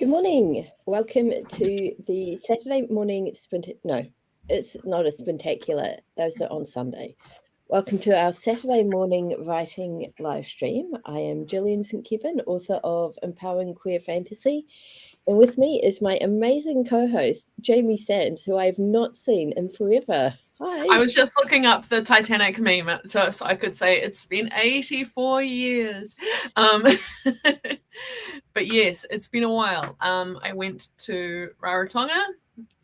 Good morning. Welcome to the Saturday morning No, it's not a spectacular. Those are on Sunday. Welcome to our Saturday morning writing live stream. I am Gillian St. Kevin, author of Empowering Queer Fantasy. And with me is my amazing co-host, Jamie Sands, who I've not seen in forever. Hi. I was just looking up the Titanic meme so I could say it's been 84 years. But yes, it's been a while. I went to Rarotonga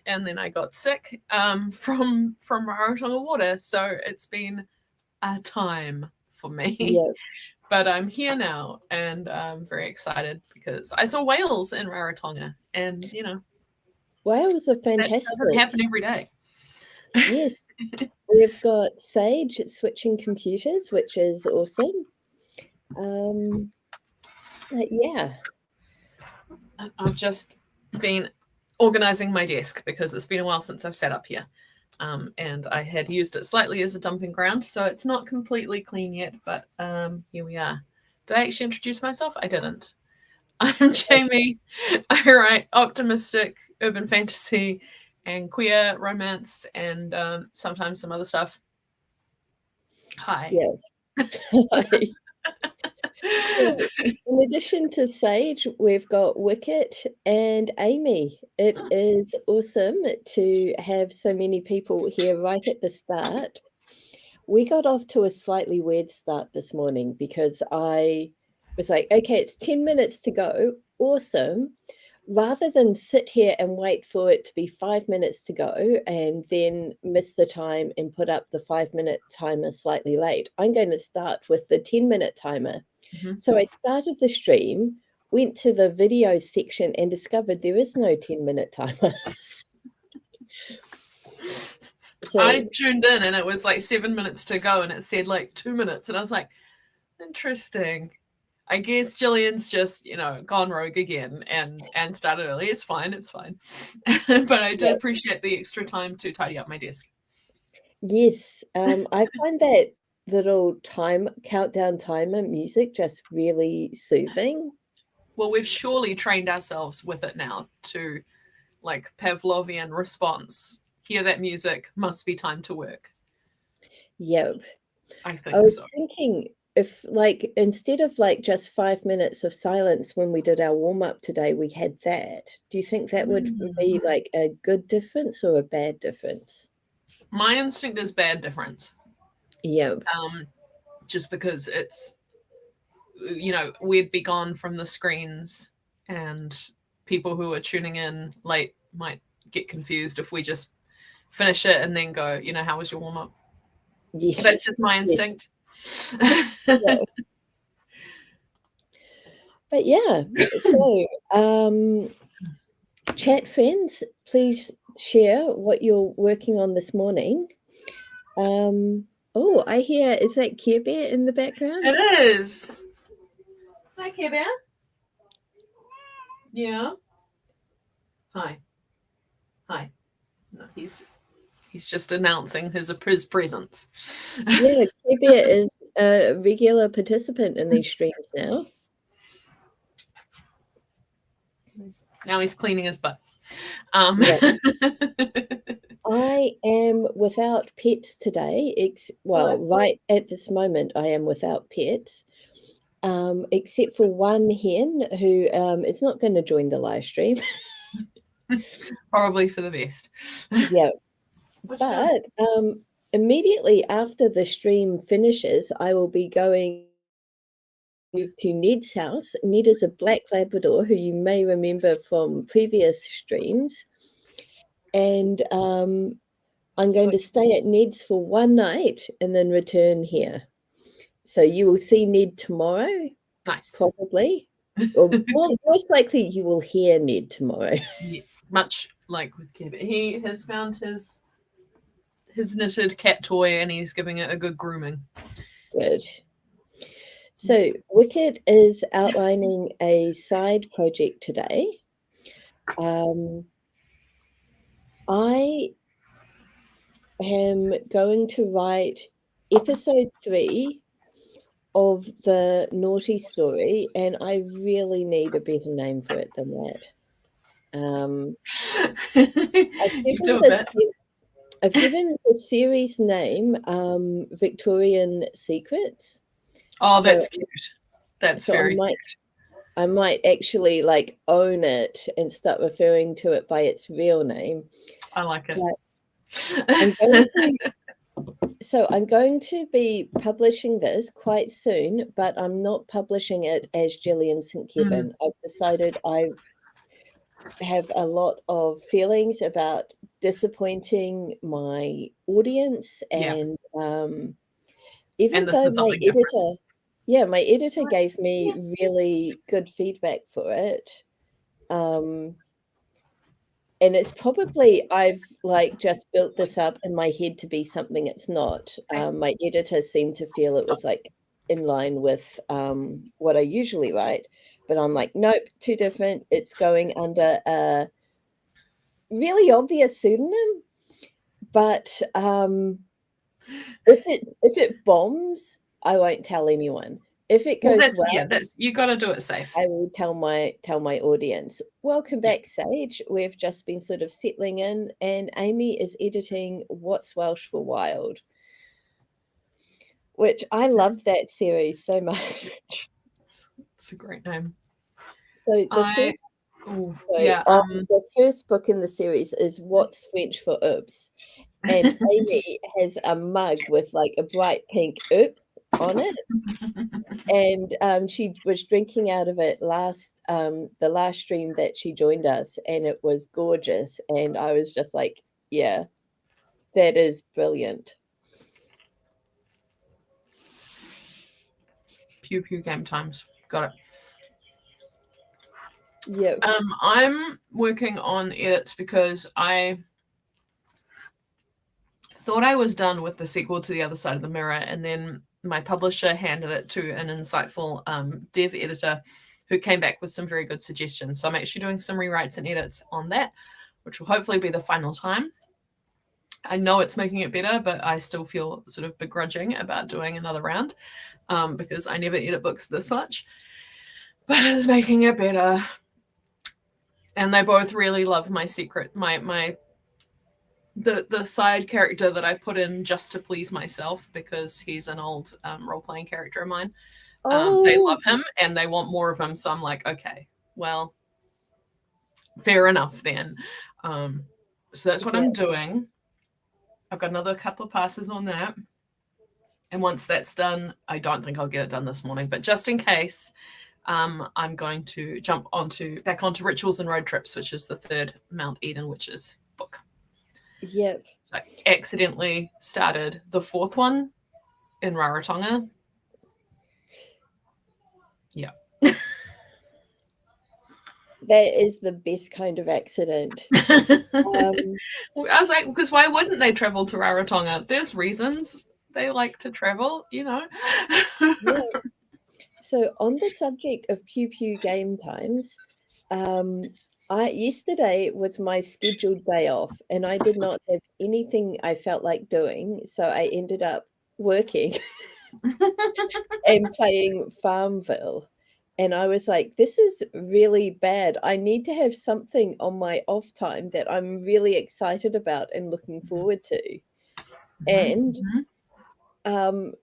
and then I got sick from Rarotonga water. So it's been a time for me. Yeah. But I'm here now and I'm very excited because I saw whales in Rarotonga and, Whales are that fantastic. doesn't happen every day. Yes. We've got Sage switching computers, which is awesome. Yeah. I've just been organizing my desk because it's been a while since I've sat up here. And I had used it slightly as a dumping ground, so it's not completely clean yet, but here we are. Did I actually introduce myself? I didn't. I'm Jamie. I write optimistic urban fantasy and queer romance and sometimes some other stuff. Hi. Yes. Hi. So, in addition to Sage, we've got Wicket and Amy. It is awesome to have so many people here right at the start. We got off to a slightly weird start this morning because I was like, okay, it's 10 minutes to go. Awesome. Rather than sit here and wait for it to be 5 minutes to go and then miss the time and put up the 5-minute timer slightly late, I'm going to start with the 10-minute timer. Mm-hmm. So I started the stream, went to the video section and discovered there is no 10-minute timer. So I tuned in and it was like 7 minutes to go and it said like 2 minutes. And I was like, interesting. I guess Gillian's just, gone rogue again and started early. It's fine. But I did appreciate the extra time to tidy up my desk. Yes. I find that little countdown timer music just really soothing. Well, we've surely trained ourselves with it now to like Pavlovian response. Hear that music, must be time to work. Yep. I think I was so. thinking if instead of just 5 minutes of silence when we did our warm-up today, we had that. Do you think that would be like a good difference or a bad difference? My instinct is bad difference. Yeah. Just because it's, we'd be gone from the screens and people who are tuning in late might get confused if we just finish it and then go, how was your warm-up? Yes. That's just my instinct. Yeah. But yeah, so chat friends, please share what you're working on this morning. Oh, I hear, is that Care Bear in the background? It is. Hi, Care Bear. Yeah. Hi. No, he's just announcing his presence. Yeah, Care Bear is a regular participant in these streams now. Now he's cleaning his butt. Yeah. I am without pets today. Right at this moment, I am without pets, except for one hen who is not going to join the live stream. Probably for the best. Yeah. But immediately after the stream finishes, I will be going to Ned's house. Ned is a black Labrador who you may remember from previous streams. And I'm going to stay at Ned's for one night and then return here. So you will see Ned tomorrow. Nice. Probably. Or most likely you will hear Ned tomorrow. Yeah, much like with Kib. He has found his knitted cat toy and he's giving it a good grooming. Good. So Wicked is outlining a side project today. I am going to write episode 3 of the Naughty Story, and I really need a better name for it than that. Um, I've You given do a this bit. I've given the series name Victorian Secrets. Oh, So that's cute. That's so I very might I might actually like own it and start referring to it by its real name. I like it. But I'm going to I'm going to be publishing this quite soon, but I'm not publishing it as Gillian St. Mm, Kevin. I've decided I have a lot of feelings about disappointing my audience, yeah, and even and this though is something different. my editor gave me really good feedback for it. Um, and it's probably I've like just built this up in my head to be something it's not. My editor seemed to feel it was like in line with what I usually write, but I'm like, nope, too different. It's going under a really obvious pseudonym, but if it bombs, I won't tell anyone. If it Well, goes that's well, that's you got to do it safe. I will tell my audience. Welcome Yeah. back, Sage. We've just been sort of settling in, and Amy is editing What's Welsh for Wild, which I love that series so much. It's a great name. So I oh yeah. the first book in the series is What's French for Oops, and Amy has a mug with like a bright pink oops on it. And she was drinking out of it the last stream that she joined us, and it was gorgeous. And I was just like, yeah, that is brilliant. Pew pew game times. Got it. Yeah. I'm working on edits because I thought I was done with the sequel to The Other Side of the Mirror, and then my publisher handed it to an insightful dev editor who came back with some very good suggestions. So I'm actually doing some rewrites and edits on that, which will hopefully be the final time. I know it's making it better, but I still feel sort of begrudging about doing another round because I never edit books this much. But it's making it better. And they both really love my secret, the side character that I put in just to please myself because he's an old role playing character of mine. They Oh, love him and they want more of him. So I'm like, okay, well, fair enough then. So that's what yeah. I'm doing. I've got another couple of passes on that. And once that's done, I don't think I'll get it done this morning, but just in case, I'm going to jump back onto Rituals and Road Trips, which is the third Mount Eden Witches book. Yep. I accidentally started the fourth one in Rarotonga. Yeah. That is the best kind of accident. I Um, was like, because why wouldn't they travel to Rarotonga? There's reasons they like to travel, you know. yeah. So on the subject of Pew Pew game times, I yesterday was my scheduled day off, and I did not have anything I felt like doing, so I ended up working and playing Farmville. And I was like, this is really bad. I need to have something on my off time that I'm really excited about and looking forward to. And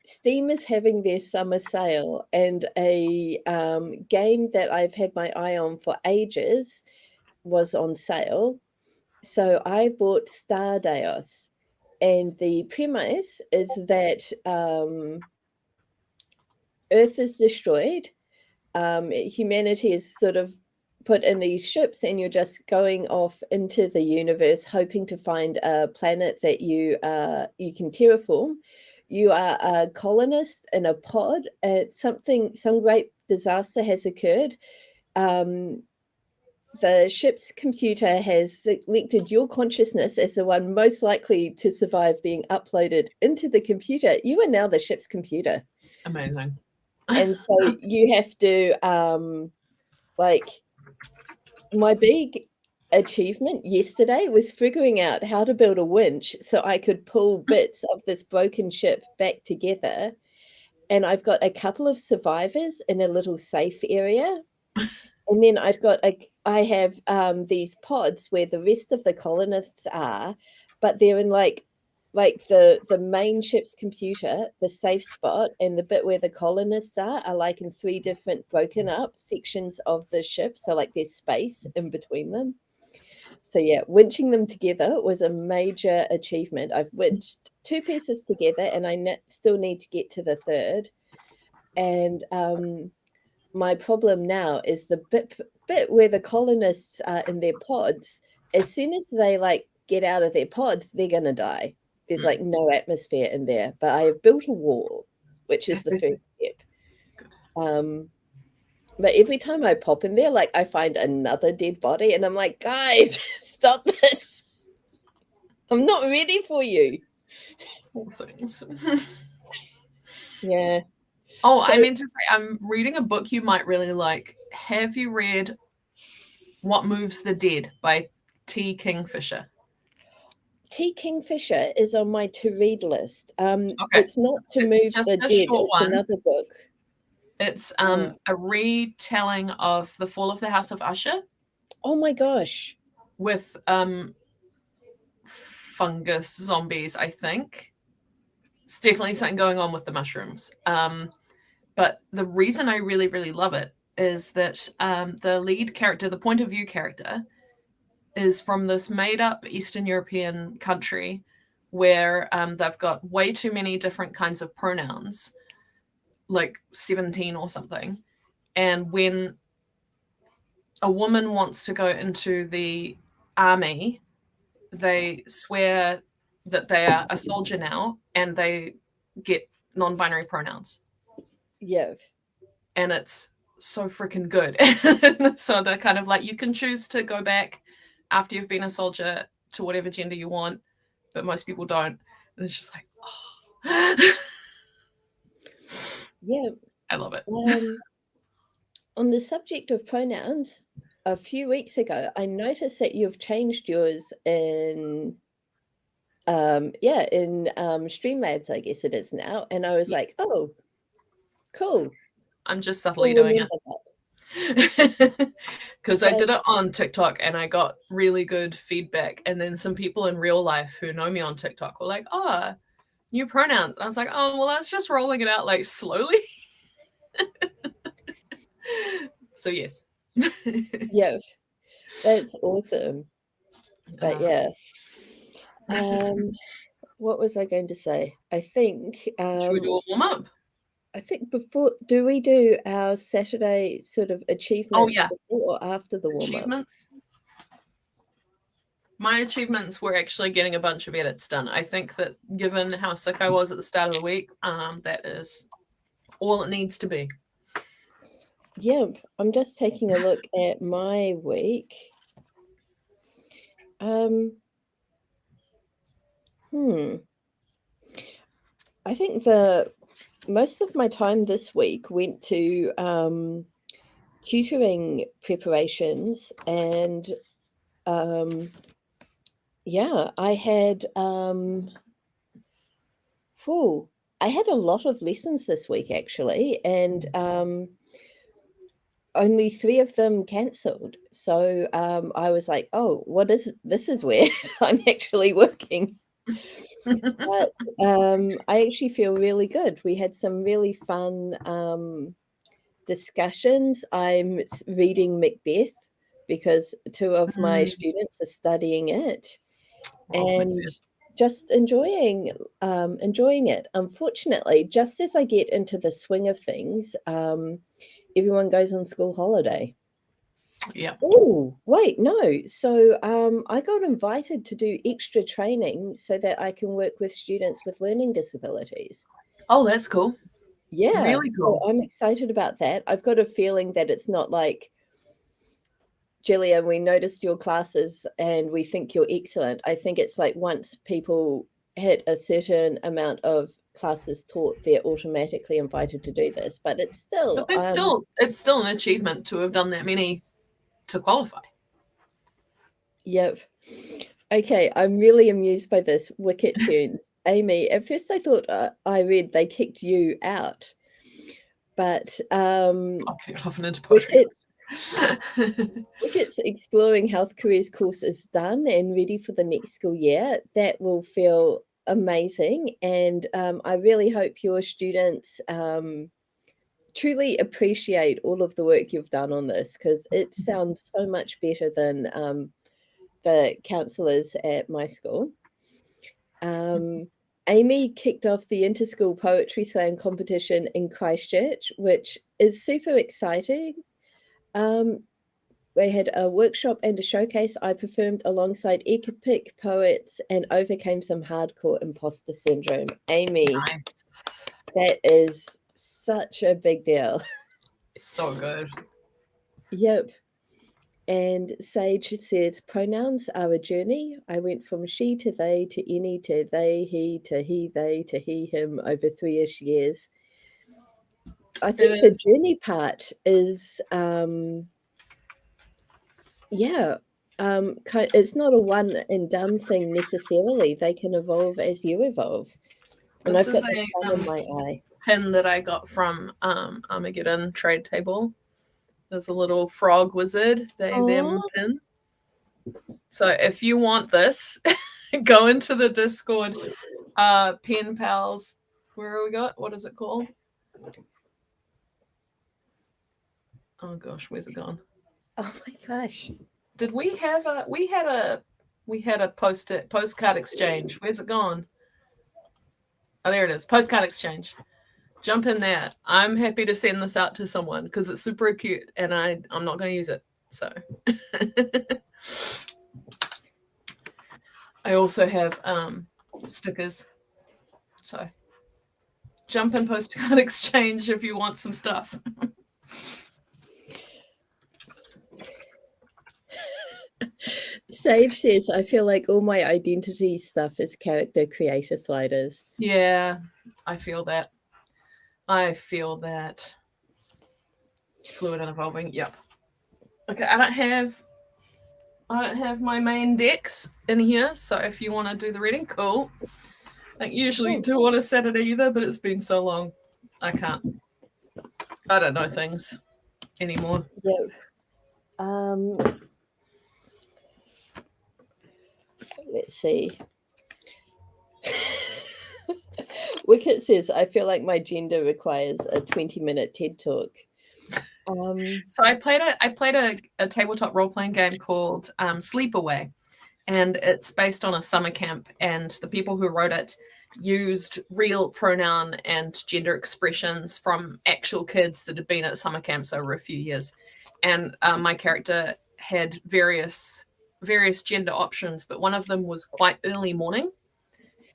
Steam is having their summer sale, and a game that I've had my eye on for ages was on sale. So I bought Stardeos, and the premise is that Earth is destroyed. Humanity is sort of put in these ships, and you're just going off into the universe, hoping to find a planet that you can terraform. You are a colonist in a pod. Some great disaster has occurred. The ship's computer has selected your consciousness as the one most likely to survive being uploaded into the computer. You are now the ship's computer. Amazing. And so you have to like my big achievement yesterday was figuring out how to build a winch so I could pull bits of this broken ship back together. And I've got a couple of survivors in a little safe area. And then I have these pods where the rest of the colonists are, but they're in like the main ship's computer, the safe spot, and the bit where the colonists are like in 3 different broken up sections of the ship. So like there's space in between them. So yeah, winching them together was a major achievement. I've winched 2 pieces together, and I still need to get to the third. And my problem now is the bit where the colonists are in their pods. As soon as they like get out of their pods, they're gonna die. There's like no atmosphere in there. But I have built a wall, which is the first step. But every time I pop in there, like I find another dead body, and I'm like, guys, stop this. I'm not ready for you. All things. Yeah. Oh, I meant to say, I'm reading a book you might really like. Have you read What Moves the Dead by T. Kingfisher? T. Kingfisher is on my to-read list. Okay. It's not To Move just the a Dead. short It's one. another book. It's a retelling of The Fall of the House of Usher. Oh my gosh. With fungus zombies, I think. It's definitely something going on with the mushrooms. But the reason I really, really love it is that the lead character, the point of view character, is from this made-up Eastern European country where they've got way too many different kinds of pronouns, like 17 or something. And when a woman wants to go into the army, they swear that they are a soldier now, and they get non-binary pronouns. Yeah. And it's so freaking good. So they're kind of like, you can choose to go back after you've been a soldier to whatever gender you want, but most people don't. And it's just like, oh. Yeah. I love it. On the subject of pronouns, a few weeks ago, I noticed that you've changed yours in Streamlabs, I guess it is now. And I was like, oh, cool. I'm just subtly doing it. Because I did it on TikTok and I got really good feedback. And then some people in real life who know me on TikTok were like, oh, new pronouns. And I was like, oh, well, I was just rolling it out like slowly. So yes. Yeah, that's awesome. But yeah. What was I going to say? I think should we do a warm-up? I think do we do our Saturday sort of achievements before or after the warm-up? Achievements? My achievements were actually getting a bunch of edits done. I think that given how sick I was at the start of the week, that is all it needs to be. Yeah, I'm just taking a look at my week. I think most of my time this week went to tutoring preparations, and yeah, I had I had a lot of lessons this week actually, and only 3 of them cancelled. So I was like, oh, this is weird. I'm actually working. But I actually feel really good. We had some really fun discussions. I'm reading Macbeth because 2 of my students are studying it, and just enjoying it. Unfortunately, just as I get into the swing of things, everyone goes on school holiday. Yeah. Oh, wait, no. So I got invited to do extra training so that I can work with students with learning disabilities. Oh, that's cool. Yeah. Really cool. So I'm excited about that. I've got a feeling that it's not like, Gillian, we noticed your classes and we think you're excellent. I think it's like once people hit a certain amount of classes taught, they're automatically invited to do this. But it's still... it's still an achievement to have done that many to qualify. Yep. Okay, I'm really amused by this. Wicket Tunes. Amy, at first I thought I read they kicked you out. But I'll kick it off and into poetry. Wicket's Exploring Health Careers course is done and ready for the next school year. That will feel amazing, and I really hope your students truly appreciate all of the work you've done on this, because it sounds so much better than the counsellors at my school. Amy kicked off the Interschool Poetry Slam competition in Christchurch, which is super exciting. We had a workshop and a showcase. I performed alongside epic poets and overcame some hardcore imposter syndrome. Amy, Nice. that is such a big deal. So good. Yep. And Sage says, pronouns are a journey. I went from she to they to any to they, he to he, they to he, him over 3-ish years. I think the journey part is, it's not a one and done thing necessarily. They can evolve as you evolve. And This I've got is the sun in my eye. pin that I got from Armageddon trade table. There's a little frog wizard, they them pin. So if you want this, go into the Discord, pen pals. Where are we got? What is it called? Oh gosh, where's it gone? Oh my gosh. Did we have a postcard exchange? Where's it gone? Oh, there it is. Postcard exchange. Jump in there. I'm happy to send this out to someone because it's super cute and I'm not going to use it. So I also have stickers. So jump in postcard exchange if you want some stuff. Sage says, I feel like all my identity stuff is character creator sliders. Yeah, I feel that. Fluid and evolving. Yep. Okay, I don't have my main decks in here, so if you want to do the reading, cool. I usually do on a Saturday either, but it's been so long. I don't know things anymore. Yep. Let's see. Wicket says, I feel like my gender requires a 20-minute TED talk. So I played a tabletop role-playing game called Sleepaway, and it's based on a summer camp, and the people who wrote it used real pronoun and gender expressions from actual kids that had been at summer camps over a few years. And my character had various gender options, but one of them was quite early morning,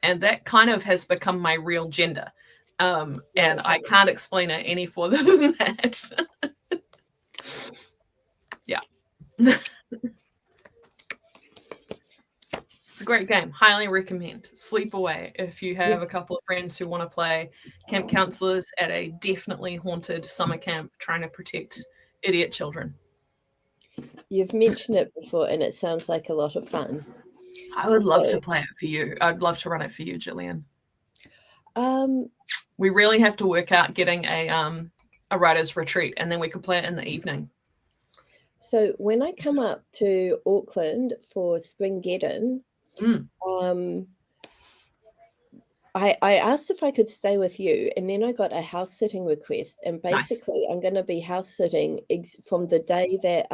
and that kind of has become my real gender. And I can't explain it any further than that. Yeah. It's a great game. Highly recommend. Sleepaway if you have a couple of friends who want to play camp counselors at a definitely haunted summer camp trying to protect idiot children. You've mentioned it before, and it sounds like a lot of fun. I would love to play it for you. I'd love to run it for you, Gillian. We really have to work out getting a writer's retreat, and then we could play it in the evening. So when I come up to Auckland for Springgeddon, I asked if I could stay with you, and then I got a house sitting request, and basically I'm going to be house sitting from the day that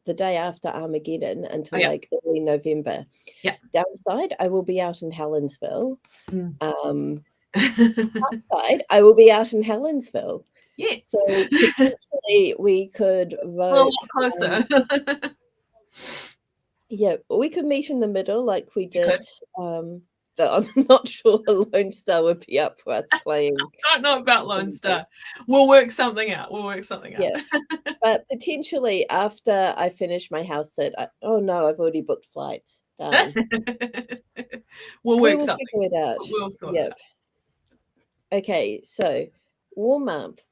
the day after Armageddon until like early November. Yeah. Downside, I will be out in Helensville. Upside, I will be out in Helensville. Yes. So potentially we could vote. A lot closer. Yeah, we could meet in the middle like we did. I'm not sure a Lone Star would be up for us playing. I don't know about Lone Star. We'll work something out. Yeah, but potentially after I finish my house sit. Oh no, I've already booked flights. Done. We'll figure it out. We'll sort it out. Okay, so warm up.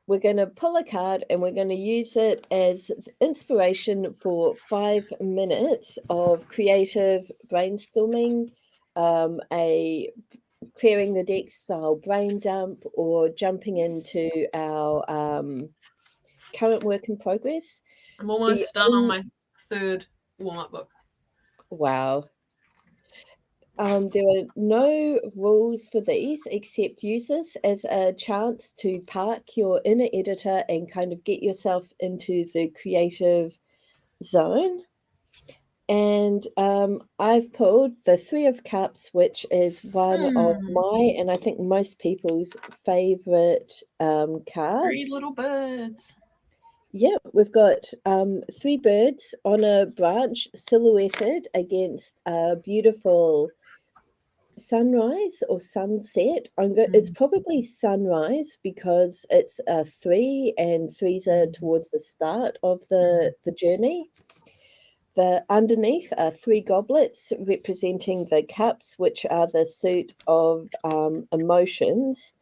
We're going to pull a card and we're going to use it as inspiration for 5 minutes of creative brainstorming, a clearing the deck style brain dump, or jumping into our current work in progress. I'm The almost done on my 3rd warm-up book. Wow. There are no rules for these except use this as a chance to park your inner editor and kind of get yourself into the creative zone. And I've pulled the Three of Cups, which is one of my, and I think most people's favorite 3 cards. little birds. Yeah, we've got 3 birds on a branch silhouetted against a beautiful sunrise or sunset. It's probably sunrise because it's a 3 and 3s are towards the start of the journey. The underneath are 3 goblets representing the cups, which are the suit of emotions.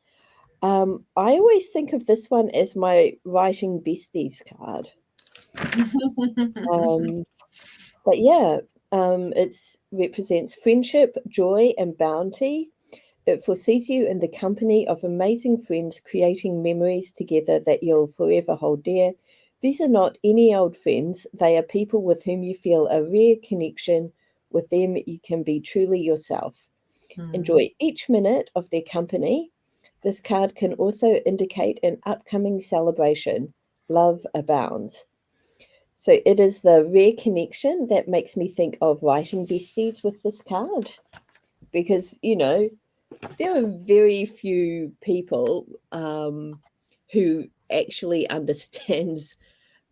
I always think of this one as my writing besties card. But yeah, it represents friendship, joy, and bounty. It foresees you in the company of amazing friends, creating memories together that you'll forever hold dear. These are not any old friends, they are people with whom you feel a rare connection. With them, you can be truly yourself. Enjoy each minute of their company. This card can also indicate an upcoming celebration. Love abounds. So it is the rare connection that makes me think of writing besties with this card. Because, there are very few people who actually understands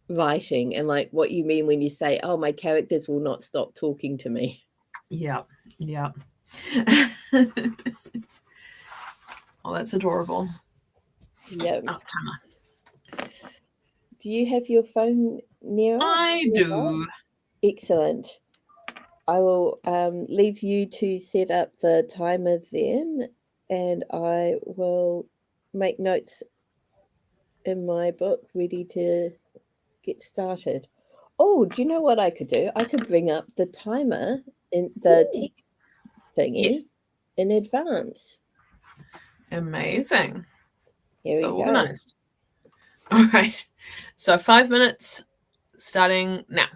writing and like what you mean when you say, oh, my characters will not stop talking to me. Yeah. Oh, that's adorable. Yeah. Oh, timer. Do you have your phone near us? I do. Excellent. I will leave you to set up the timer then, and I will make notes in my book ready to get started. Oh, do you know what I could do? I could bring up the timer in the Ooh. text thingy Yes. in advance. Amazing. Here So we go. organized. All right. So 5 minutes starting now.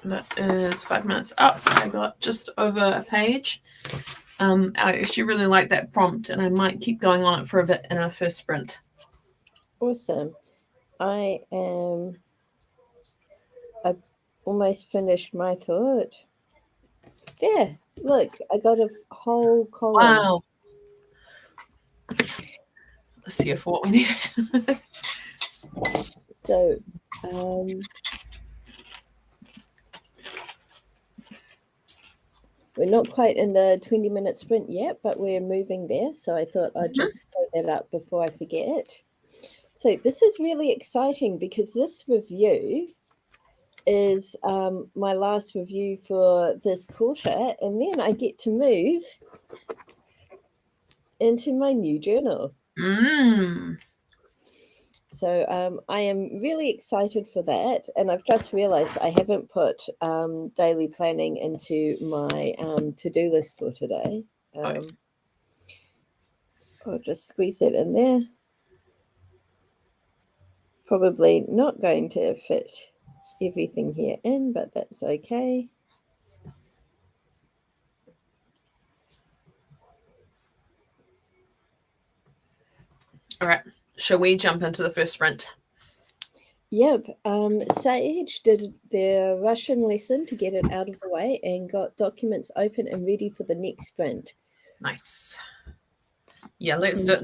That is 5 minutes up. I got just over a page. I actually really like that prompt, and I might keep going on it for a bit in our first sprint. Awesome. I've almost finished my thought. There, look, I got a whole column. Wow. Let's see if what we needed. So, we're not quite in the 20-minute sprint yet, but we're moving there. So I thought I'd just throw that up before I forget. So this is really exciting because this review is my last review for this quarter, and then I get to move into my new journal. So I am really excited for that, and I've just realized I haven't put daily planning into my to-do list for today. I'll just squeeze it in there. Probably not going to fit everything here in, but that's okay. All right. Shall we jump into the first sprint? Yep. Sage did their Russian lesson to get it out of the way and got documents open and ready for the next sprint. Nice. Yeah, let's do it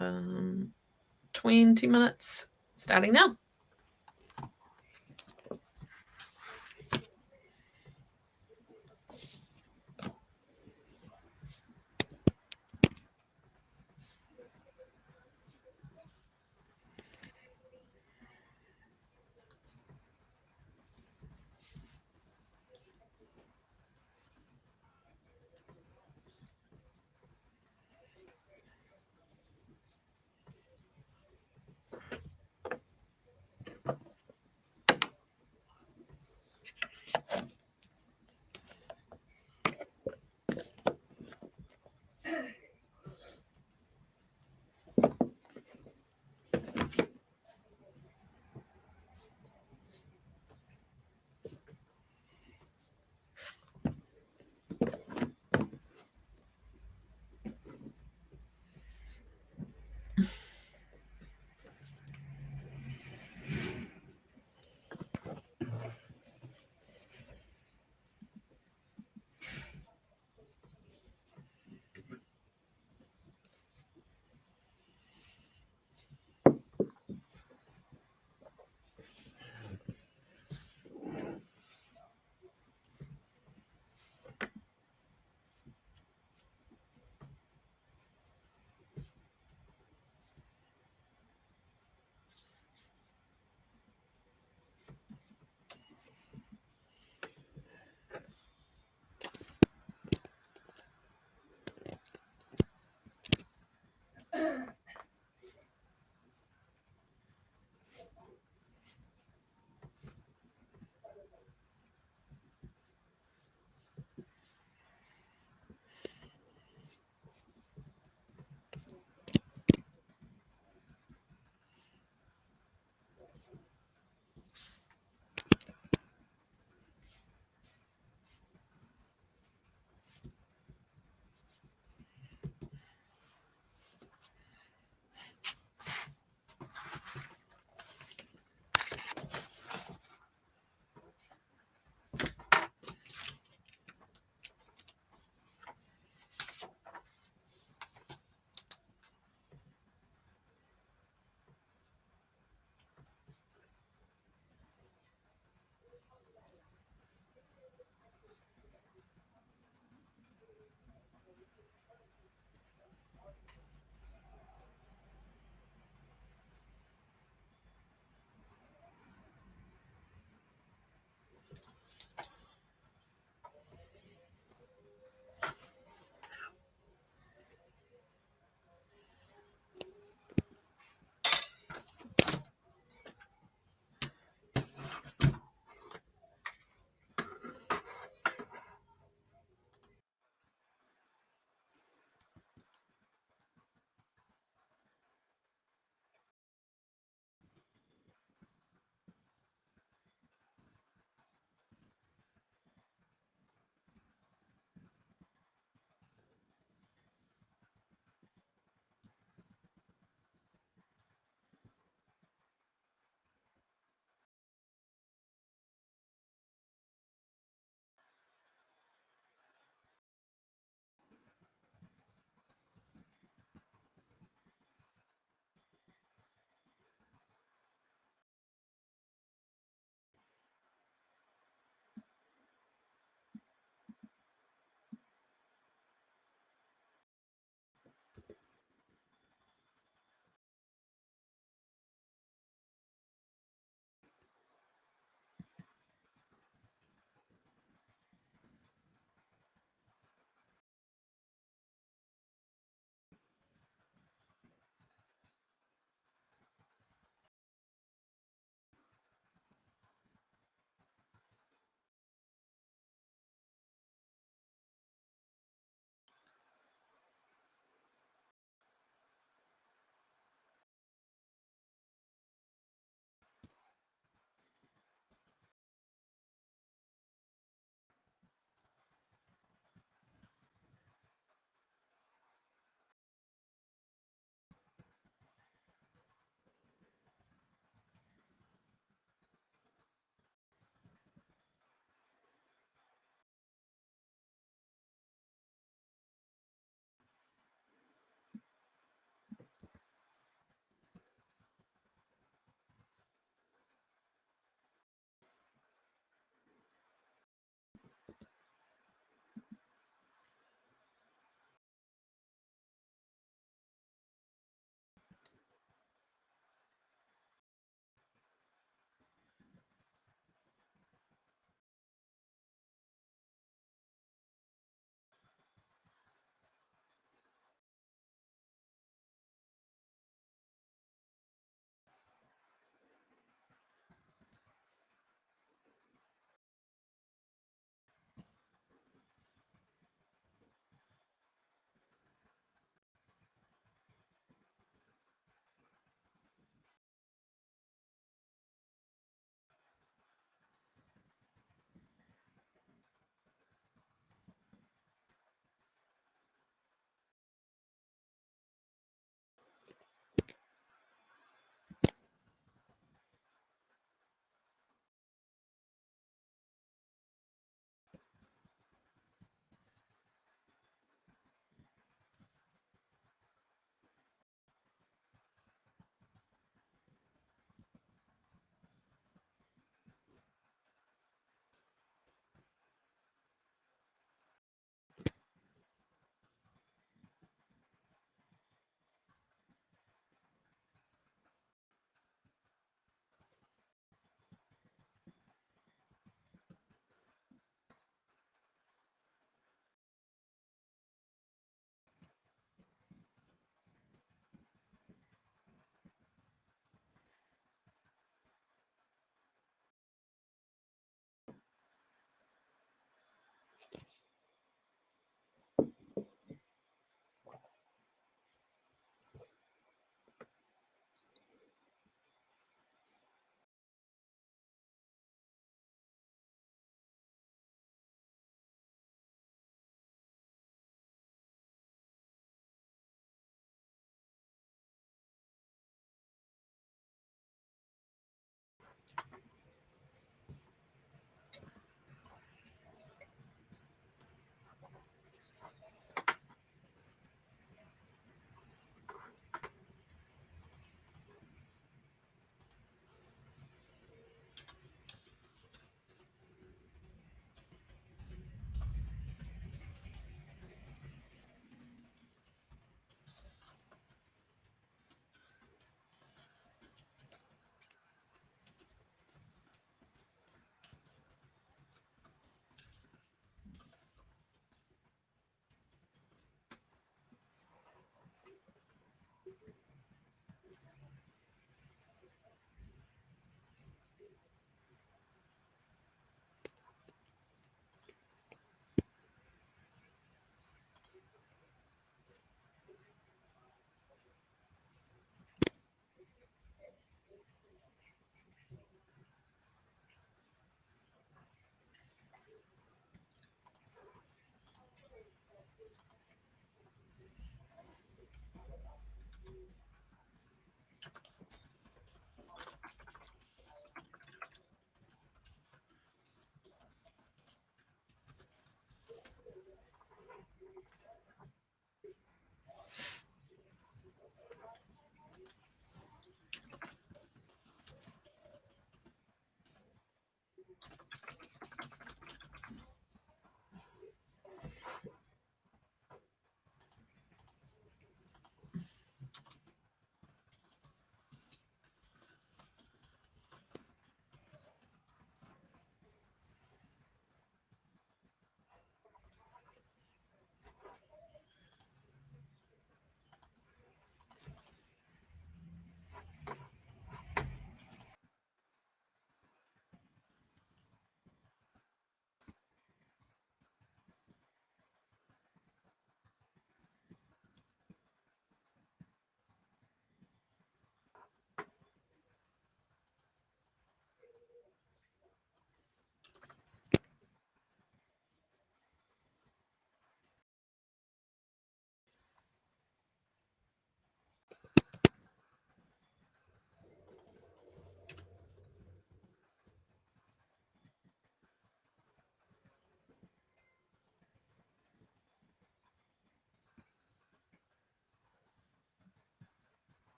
then. 20 minutes starting now.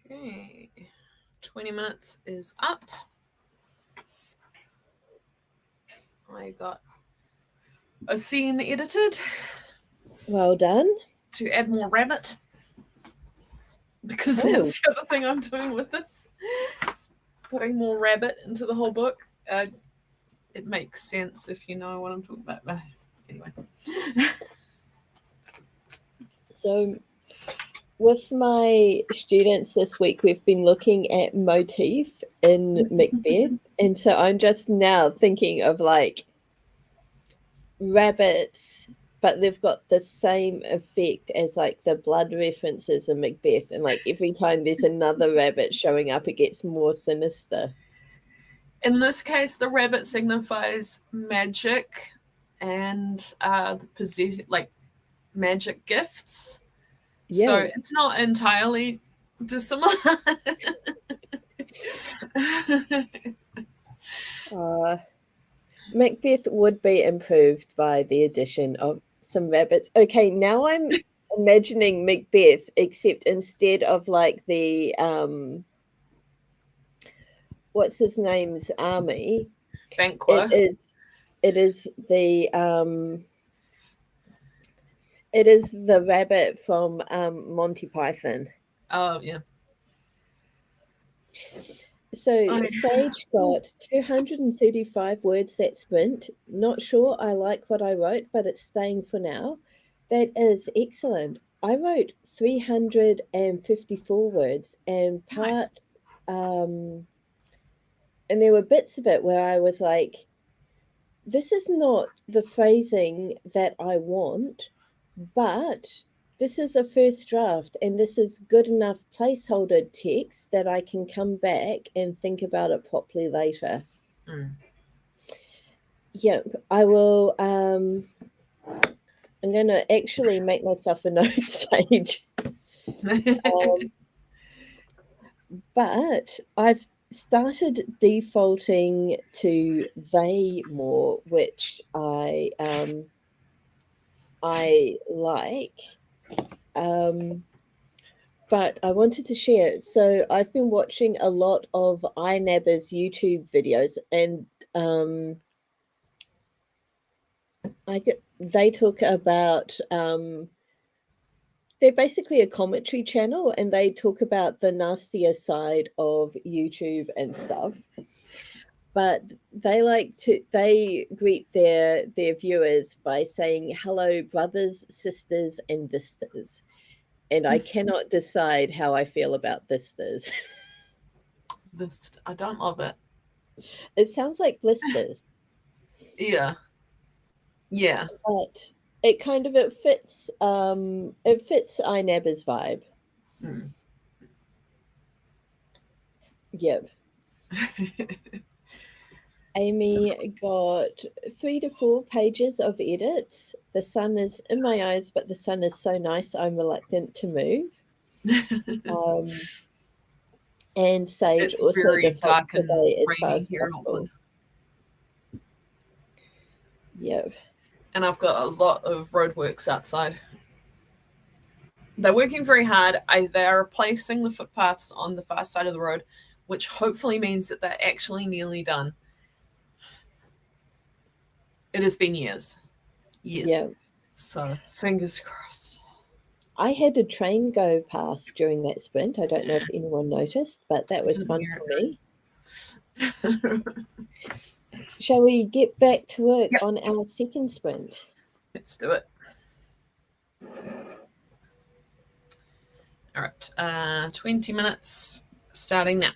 Okay, 20 minutes is up. I got a scene edited Well done. to add more rabbit, because Oh. that's the other thing I'm doing with this. It's putting more rabbit into the whole book. It makes sense if you know what I'm talking about. But anyway. So with my students this week, we've been looking at motif in Macbeth. And so I'm just now thinking of like rabbits, but they've got the same effect as like the blood references in Macbeth. And like every time there's another rabbit showing up, it gets more sinister. In this case, the rabbit signifies magic and like magic gifts. Yeah. So it's not entirely Dissimilar. Macbeth would be improved by the addition of some rabbits. Okay, now I'm imagining Macbeth, except instead of like the what's his name's army, it Banquo. is it is the it is the rabbit from Monty Python. Oh, yeah. So Oh, Sage got 235 words that sprint. Not sure I like what I wrote, but it's staying for now. That is excellent. I wrote 354 words and nice. um and there were bits of it where I was like, this is not the phrasing that I want, but this is a first draft and this is good enough placeholder text that I can come back and think about it properly later. Mm. Yep, I will. I'm going to actually make myself a note, Sage. But I've started defaulting to they more, which I like. But I wanted to share. So I've been watching a lot of iNabber's YouTube videos, and they talk about they're basically a commentary channel, and they talk about the nastier side of YouTube and stuff. But they greet their viewers by saying hello, brothers, sisters, and vistas. And I cannot decide how I feel about vistas. This, I don't love it. It sounds like blisters, Yeah. Yeah. but it fits iNabber's vibe. Mm. Yep. Amy got 3 to 4 pages of edits. The sun is in my eyes, but the sun is so nice I'm reluctant to move. And Sage It's also very defaults dark the and day as far rainy as here in possible. Auckland. Yep. And I've got a lot of roadworks outside. They're working very hard. They are replacing the footpaths on the far side of the road, which hopefully means that they're actually nearly done. It has been years. Years. Yep. So fingers crossed. I had a train go past during that sprint. I don't know if anyone noticed, but that I was didn't fun hear for me. it. Shall we get back to work Yep. on our second sprint? Let's do it. All right. 20 minutes starting now.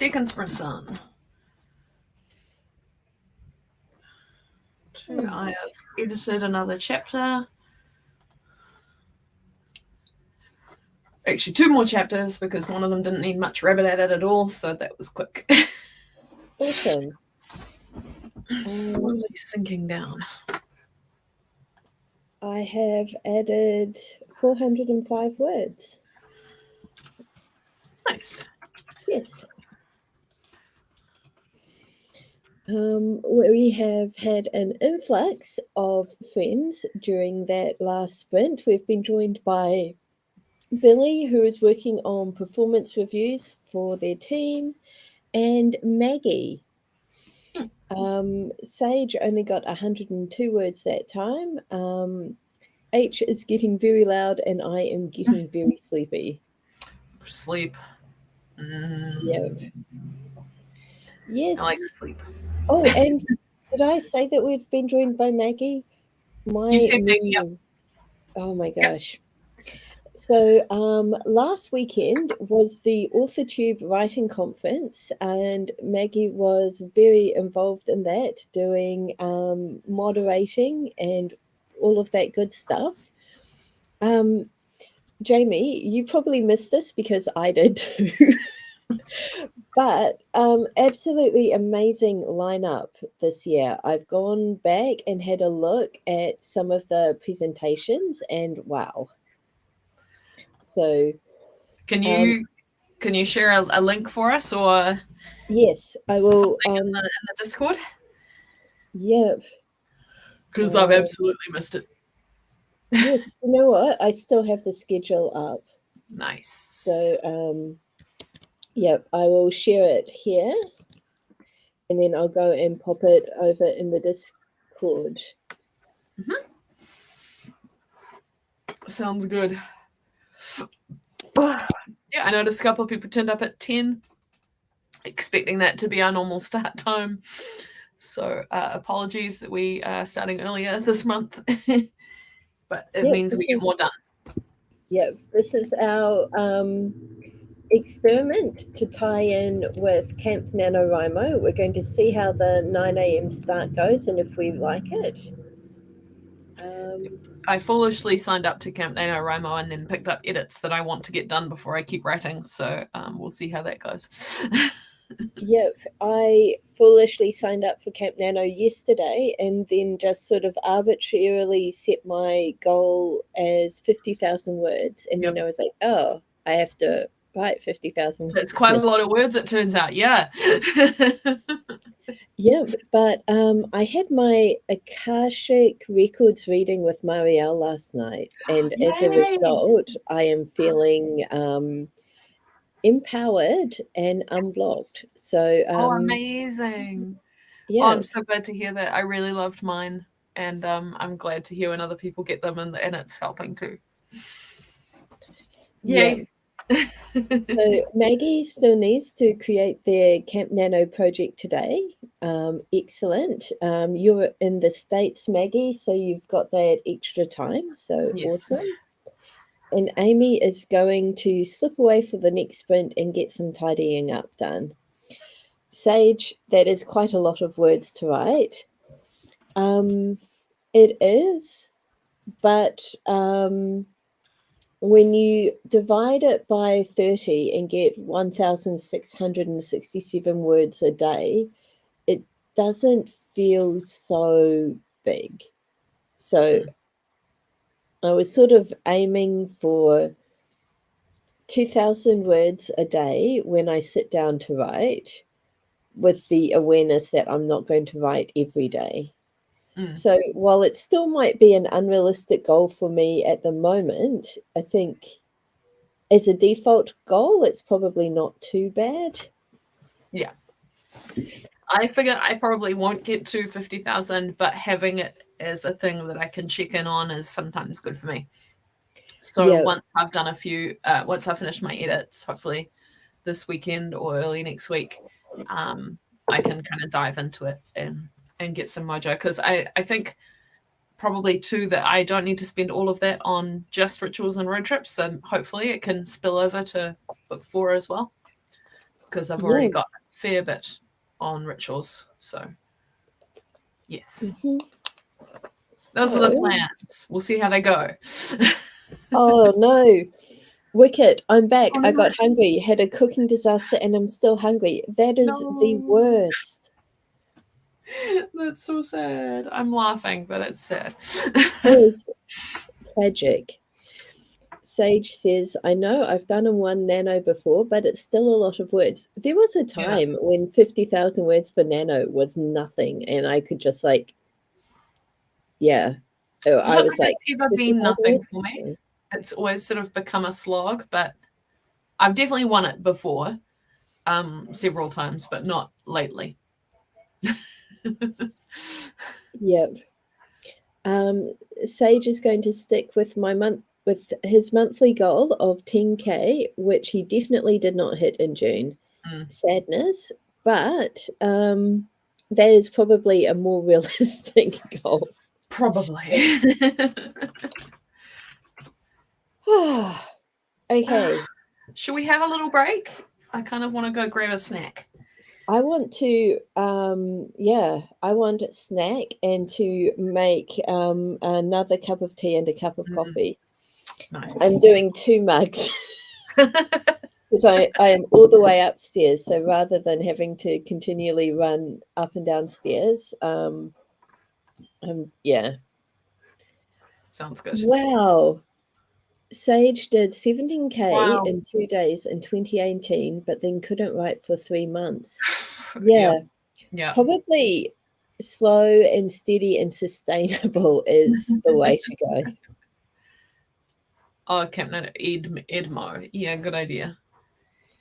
second sprint done. I have edited another chapter. Actually, 2 more chapters because one of them didn't need much rabbit edit at all, so that was quick. Awesome. Slowly sinking down. I have added 405 words. Nice. Yes. We have had an influx of friends during that last sprint. We've been joined by Billy, who is working on performance reviews for their team, and Maggie. Sage only got 102 words that time. H is getting very loud, and I am getting very sleepy. Sleep. Yeah. Yes. I like sleep. Oh, and did I say that we've been joined by Maggie? You said Maggie, yep. Oh my gosh. Yep. So last weekend was the AuthorTube writing conference, and Maggie was very involved in that, doing moderating and all of that good stuff. Jamie, you probably missed this because I did too. But absolutely amazing lineup this year. I've gone back and had a look at some of the presentations, and wow. So can you share a link for us, or yes, I will in the Discord? Yeah, because I've absolutely missed it. Yes, you know what? I still have the schedule up. Nice. So yep, I will share it here, and then I'll go and pop it over in the Discord. Sounds good. Yeah, I noticed a couple of people turned up at 10, expecting that to be our normal start time. So apologies that we are starting earlier this month, but it means we get more done. Yeah, this is our experiment to tie in with Camp NaNoWriMo. We're going to see how the 9 a.m. start goes and if we like it. I foolishly signed up to Camp NaNoWriMo and then picked up edits that I want to get done before I keep writing. So we'll see how that goes. Yep, I foolishly signed up for Camp Nano yesterday and then just sort of arbitrarily set my goal as 50,000 words. And then I was like, oh, I have to write 50,000 words. It's quite a lot of words, it turns out, yeah. Yeah, but I had my Akashic Records reading with Marielle last night. And as a result, I am feeling empowered and unblocked. So amazing. Yeah. Oh, I'm so glad to hear that. I really loved mine, and I'm glad to hear when other people get them, and it's helping too. Yay. So Maggie still needs to create their Camp Nano project today. Excellent. You're in the States, Maggie, so you've got that extra time. So awesome. And Amy is going to slip away for the next sprint and get some tidying up done. Sage, that is quite a lot of words to write. It is, but when you divide it by 30 and get 1,667 words a day, it doesn't feel so big. So I was sort of aiming for 2,000 words a day when I sit down to write, with the awareness that I'm not going to write every day. So while it still might be an unrealistic goal for me at the moment, I think as a default goal, it's probably not too bad. Yeah. I figure I probably won't get to 50,000, but having it as a thing that I can check in on is sometimes good for me. So once I've done a few, once I finish my edits, hopefully this weekend or early next week, I can kind of dive into it and get some mojo. Because I think probably too that I don't need to spend all of that on just rituals and road trips. So hopefully it can spill over to book 4 as well. because I've already Yeah. got a fair bit on rituals. So, yes, Mhm. those are the So plans. We'll see how they go. oh, no. Wicked, I'm back. Oh, I no. got hungry, had a cooking disaster, and I'm still hungry. That is the No. worst. That's so sad. I'm laughing, but it's sad. It is tragic. Sage says, I know I've done in one Nano before, but it's still a lot of words. There was a It is. time when 50,000 words for Nano was nothing, and I could just like, yeah. Oh, I Not was that like, it's ever been 50,000 nothing words? for me. Okay. It's always sort of become a slog, but I've definitely won it before, several times, but not lately. Yep. Sage is going to stick with with his monthly goal of 10K, which he definitely did not hit in June. Mm, Sadness, but that is probably a more realistic goal. probably. Okay. Should we have a little break? I kind of want to go grab a snack. I want to, yeah, I want a snack and to make another cup of tea and a cup of coffee. Nice. I'm doing 2 mugs because I am all the way upstairs. So rather than having to continually run up and downstairs, yeah. Sounds good. Wow. Sage did 17K Wow. in 2 days in 2018, but then couldn't write for 3 months. Yeah. Yeah. Yeah. Probably slow and steady and sustainable is the way to go. Oh, Camp Nano, Edmo. Yeah, good idea.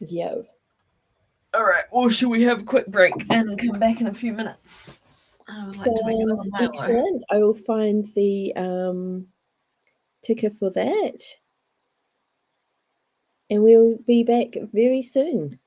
Yeah. All right. Well, should we have a quick break and come back in a few minutes? I would like to make another Sounds Milo. excellent. I will find the ticker for that. And we'll be back very soon.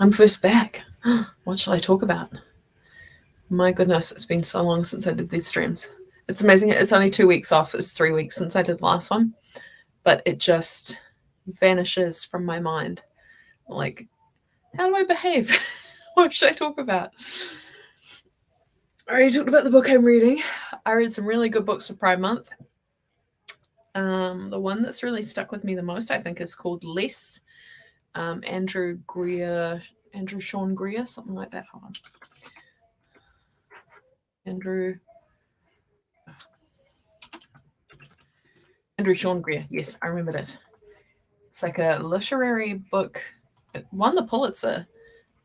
I'm first back. What shall I talk about? My goodness, it's been so long since I did these streams. It's amazing. It's only 2 weeks off. It's 3 weeks since I did the last one, but it just vanishes from my mind. Like, how do I behave? What should I talk about? I already talked about the book I'm reading. I read some really good books for Pride Month. The one that's really stuck with me the most, I think, is called Less. Andrew Sean Greer, something like that. Hold on. Andrew Sean Greer. Yes, I remembered it. It's like a literary book. It won the Pulitzer.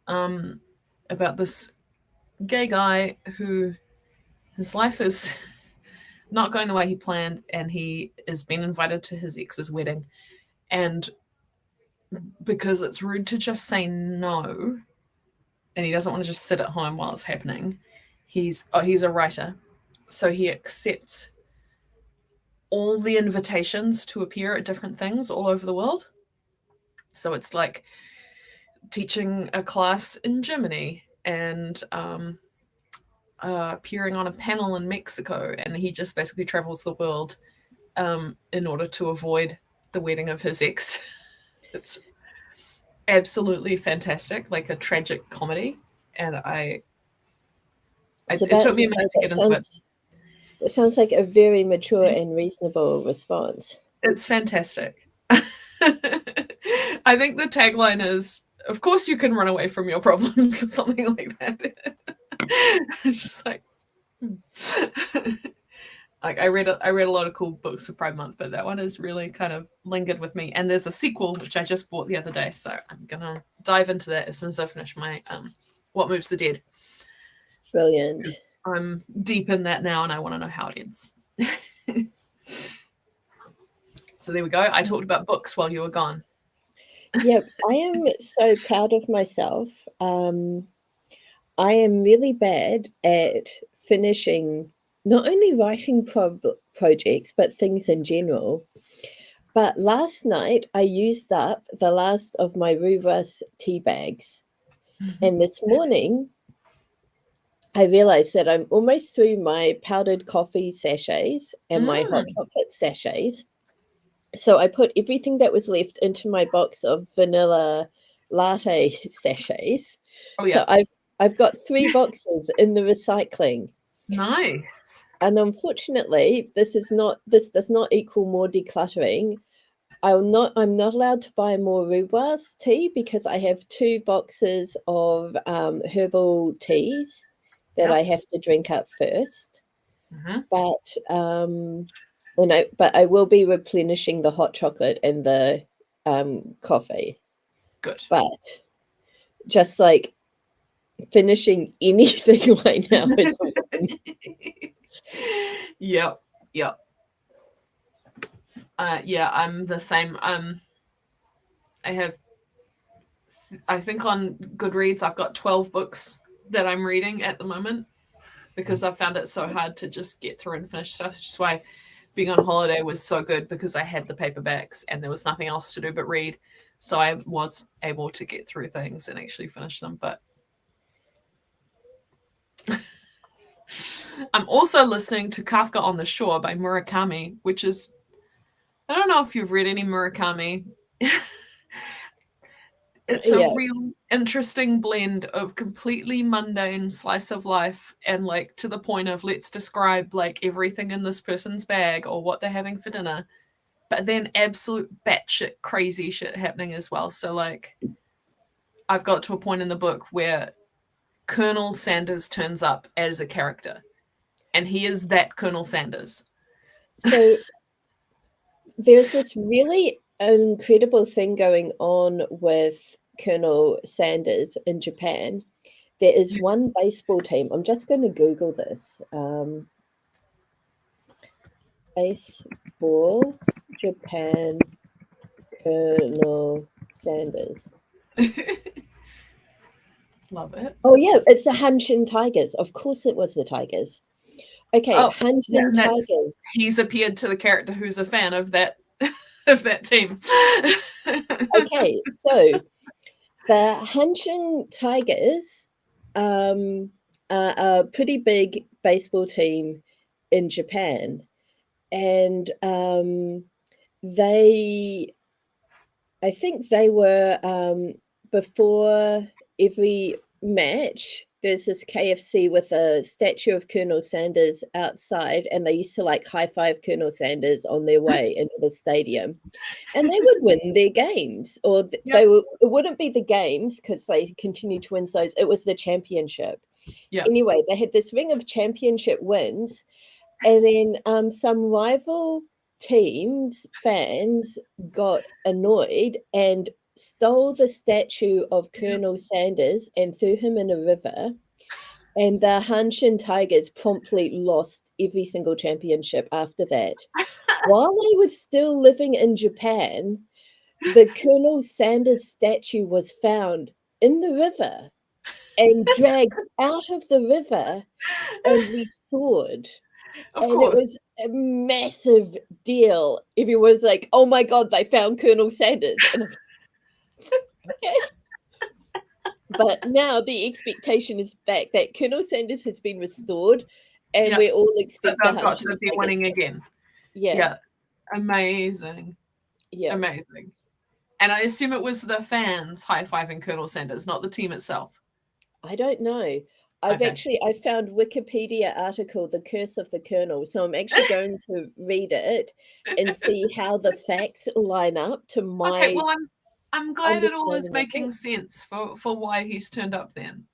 About this gay guy who his life is not going the way he planned, and he is being invited to his ex's wedding, and because it's rude to just say no, and he doesn't want to just sit at home while it's happening, he's a writer, so he accepts all the invitations to appear at different things all over the world. So it's like teaching a class in Germany and appearing on a panel in Mexico, and he just basically travels the world in order to avoid the wedding of his ex. It's absolutely fantastic, like a tragic comedy, and it took me a minute to get into it. It sounds like a very mature and reasonable response. It's fantastic. I think the tagline is, "Of course you can run away from your problems," or something like that. It's just like, like I read a lot of cool books for Pride Month, but that one has really kind of lingered with me. And there's a sequel which I just bought the other day, so I'm gonna dive into that as soon as I finish my What Moves the Dead. Brilliant. I'm deep in that now, and I want to know how it ends. So there we go. I talked about books while you were gone. Yep, I am so proud of myself. I am really bad at finishing not only writing projects, but things in general. But last night, I used up the last of my rooibos tea bags. And this morning, I realized that I'm almost through my powdered coffee sachets and my hot chocolate sachets. So I put everything that was left into my box of vanilla latte sachets. Oh, yeah. So I've got 3 boxes in the recycling. Nice. And unfortunately, this does not equal more decluttering. I'm not allowed to buy more rooibos tea because I have 2 boxes of herbal teas that I have to drink up first. But but I will be replenishing the hot chocolate and the coffee. Good. But just like finishing anything right now is a win. Yep. Yeah, I'm the same. I think on Goodreads I've got 12 books that I'm reading at the moment because I've found it so hard to just get through and finish stuff. Which is why being on holiday was so good, because I had the paperbacks and there was nothing else to do but read. So I was able to get through things and actually finish them. But I'm also listening to Kafka on the Shore by Murakami, which is, I don't know if you've read any Murakami. It's a real interesting blend of completely mundane slice of life and like to the point of let's describe like everything in this person's bag or what they're having for dinner, but then absolute batshit crazy shit happening as well. So like I've got to a point in the book where Colonel Sanders turns up as a character and he is that Colonel Sanders. So there's this really incredible thing going on with Colonel Sanders in Japan. There is one baseball team. I'm just going to Google this. Baseball Japan Colonel Sanders. Love it. Oh yeah, it's the Hanshin Tigers. Of course it was the Tigers. Okay, Hanshin Tigers. He's appeared to the character who's a fan of that of that team. Okay, so The Hanshin Tigers are a pretty big baseball team in Japan, and I think they were before every match. There's this KFC with a statue of Colonel Sanders outside, and they used to like high five Colonel Sanders on their way into the stadium, and they would win their games, or Yep. it wouldn't be the games because they continued to win those. It was the championship. Yep. Anyway, they had this ring of championship wins, and then some rival teams fans got annoyed and stole the statue of Colonel Sanders and threw him in a river. And the Hanshin Tigers promptly lost every single championship after that. While they were still living in Japan, the Colonel Sanders statue was found in the river and dragged out of the river and restored. Of And it course. was a massive deal. Everyone was like, "Oh my god, they found Colonel Sanders!" And okay. But now the expectation is back that Colonel Sanders has been restored, and Yeah. we all So expect the they've got to Hanshin be Tigers. winning again. Yeah, Yeah. Amazing. yeah. Amazing. And I assume it was the fans high-fiving Colonel Sanders, not the team itself. I don't know. I found Wikipedia article, The Curse of the Colonel. So I'm actually going to read it and see how the facts line up to Okay, my well, I'm glad it all is understanding of making it. sense for why he's turned up then.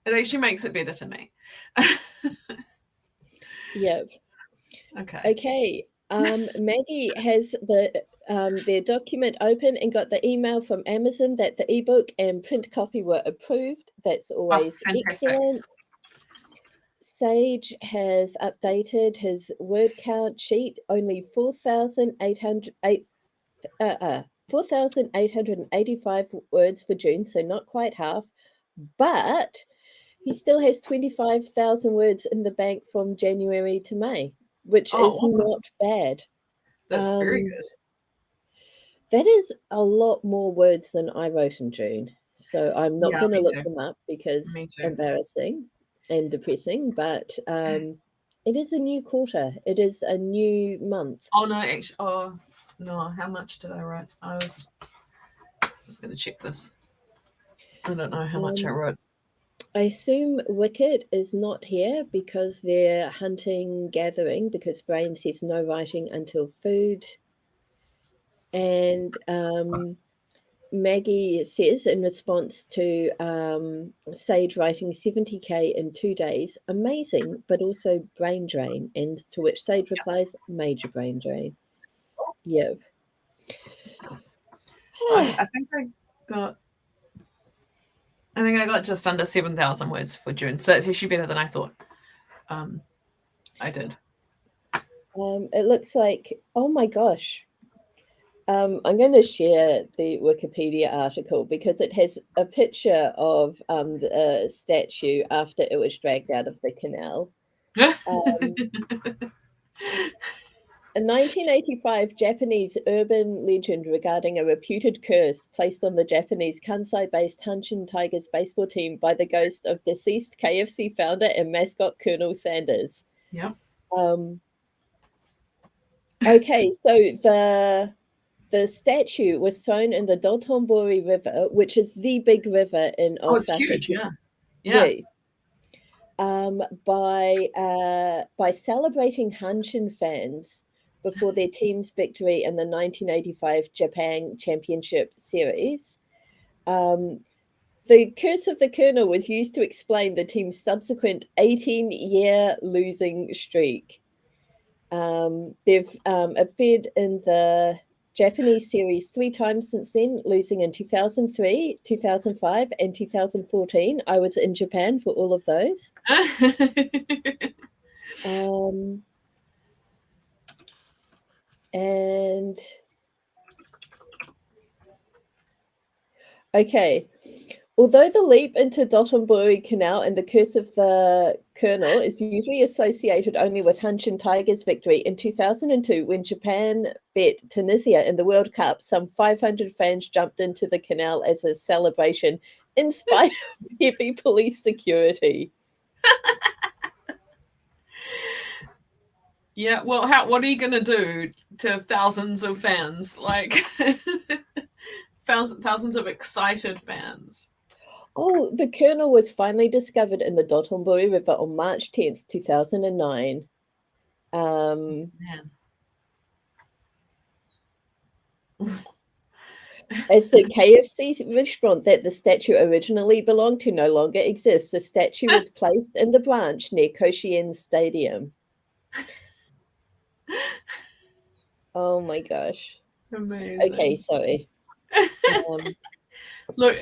It actually makes it better to me. Yeah. Okay. Okay. Maggie has their document open and got the email from Amazon that the ebook and print copy were approved. That's always Fantastic. excellent. Sage has updated his word count sheet. Only 4,885 words for June, so not quite half. But he still has 25,000 words in the bank from January to May, which is Oh, not bad. that's very good. That is a lot more words than I wrote in June. So I'm not Yeah, going to me look too. them up because Me too. embarrassing and depressing, but it is a new quarter. It is a new month. Oh no, actually, oh no, how much did I write? I was going to check this. I don't know how much I wrote. I assume Wicket is not here because they're hunting, gathering, because Brain says no writing until food. And Maggie says in response to Sage writing 70K in 2 days, amazing, but also brain drain. And to which Sage replies, major brain drain. Yep. I think I got just under 7,000 words for June, so it's actually better than I thought. I did. It looks like, oh my gosh. I'm going to share the Wikipedia article because it has a picture of the statue after it was dragged out of the canal. A 1985 Japanese urban legend regarding a reputed curse placed on the Japanese Kansai-based Hanshin Tigers baseball team by the ghost of deceased KFC founder and mascot Colonel Sanders. Yeah. Okay, so the statue was thrown in the Dotonbori River, which is the big river in Oh, it's Osaka. huge. Yeah. Yeah. By celebrating Hanshin fans before their team's victory in the 1985 Japan Championship Series. The Curse of the Colonel was used to explain the team's subsequent 18-year losing streak. They've appeared in the Japanese series 3 times since then, losing in 2003, 2005, and 2014. I was in Japan for all of those. And okay, Although the leap into Dotonbori Canal and the curse of the Colonel is usually associated only with Hanshin Tigers' victory, in 2002, when Japan beat Tunisia in the World Cup, some 500 fans jumped into the canal as a celebration, in spite of heavy police security. Yeah, well, what are you going to do to thousands of fans? Like, thousands of excited fans. Oh, the Colonel was finally discovered in the Dotonbori River on March 10th, 2009. Man. As the KFC restaurant that the statue originally belonged to no longer exists, the statue was placed in the branch near Koshien Stadium. Oh my gosh. Okay, Amazing. sorry. Um, Look,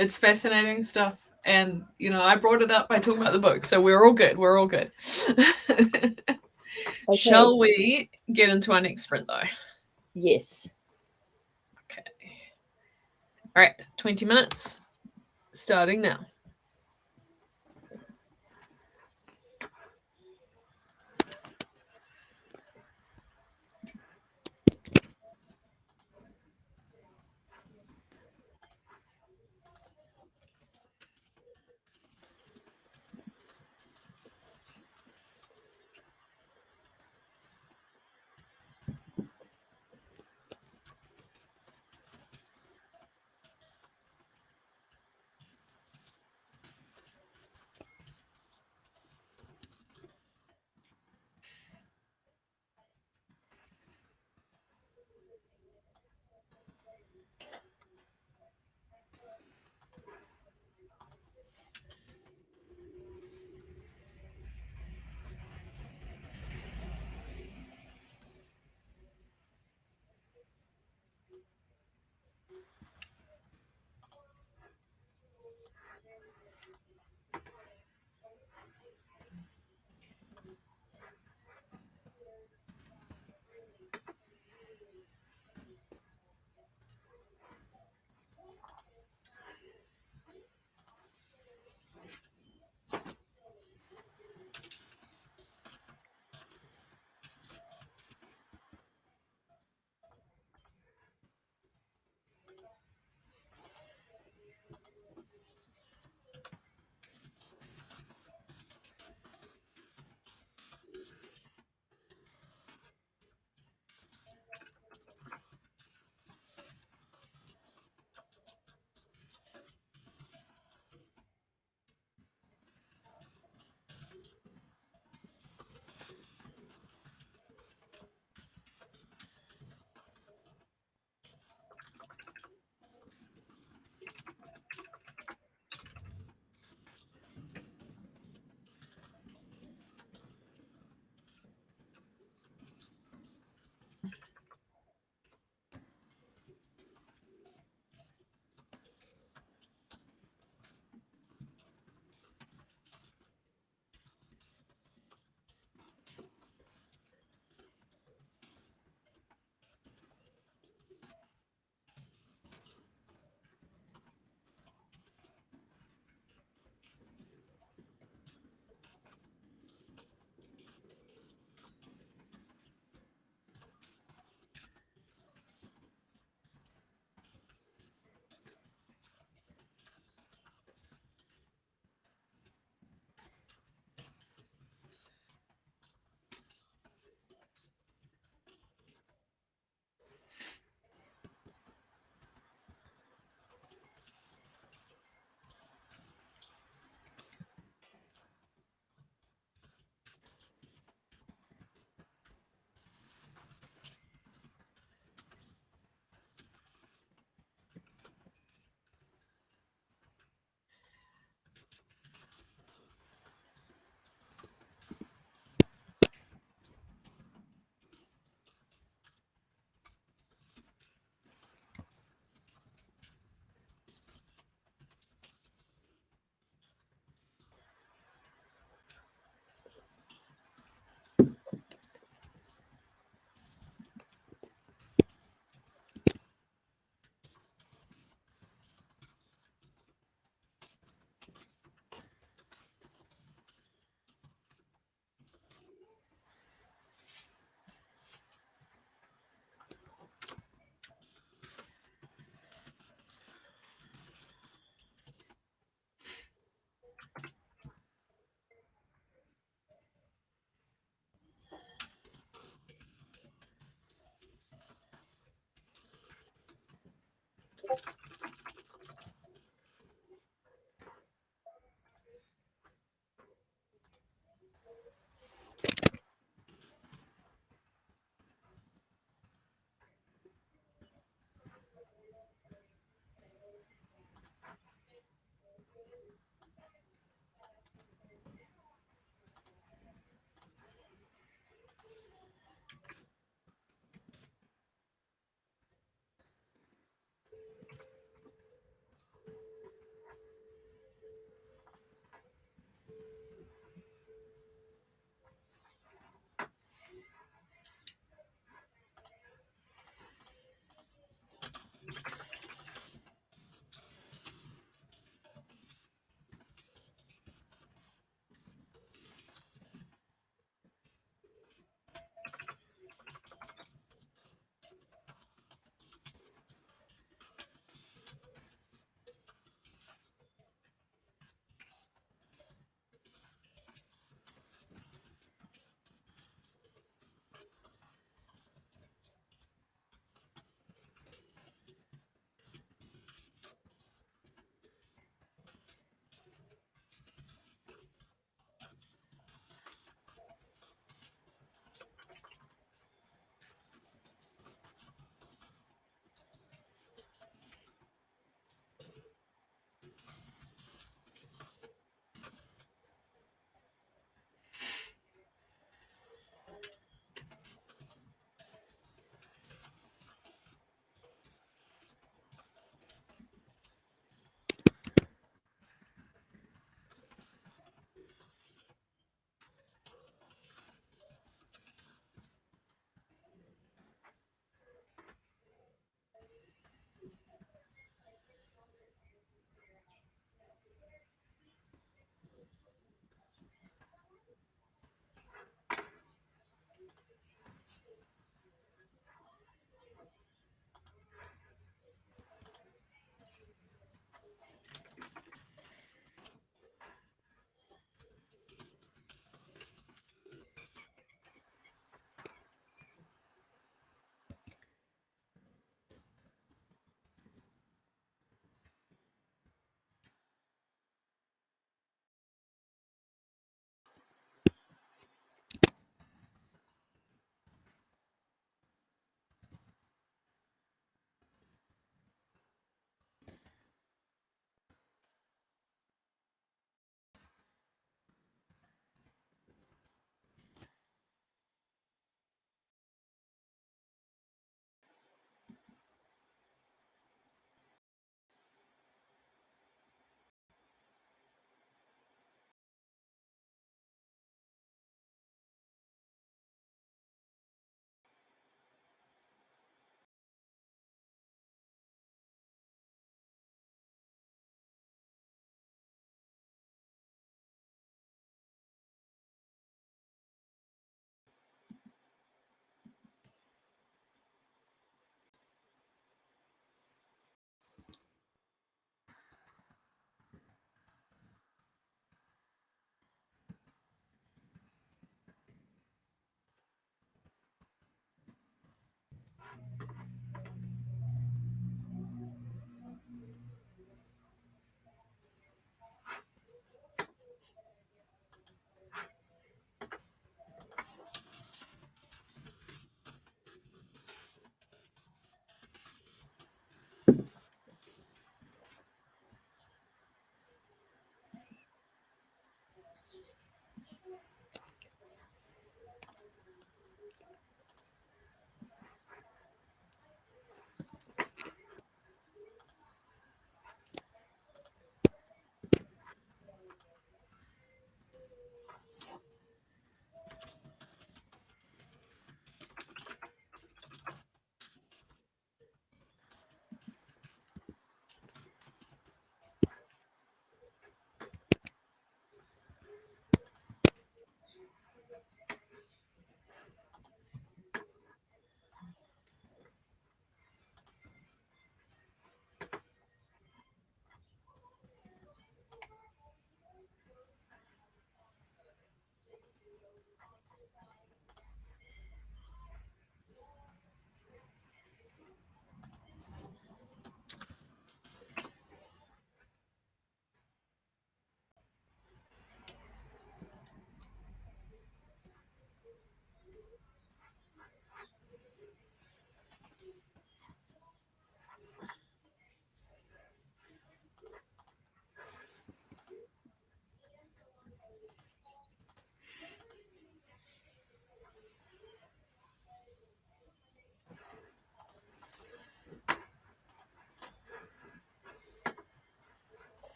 it's fascinating stuff, and I brought it up by talking about the book, so we're all good. We're all good. okay, Shall we get into our next sprint though? yes. Okay. All right, 20 minutes starting now.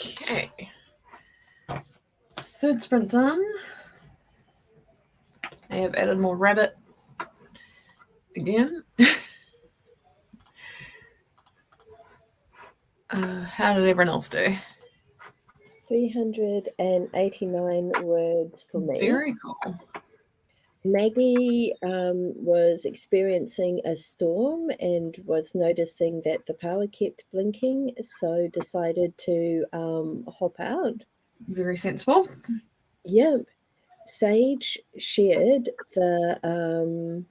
Okay. Third sprint done. I have added more rabbit again. How did everyone else do? 389 words for me. Very cool. Maggie was experiencing a storm and was noticing that the power kept blinking, so decided to hop out. Very sensible. Yep. Sage shared the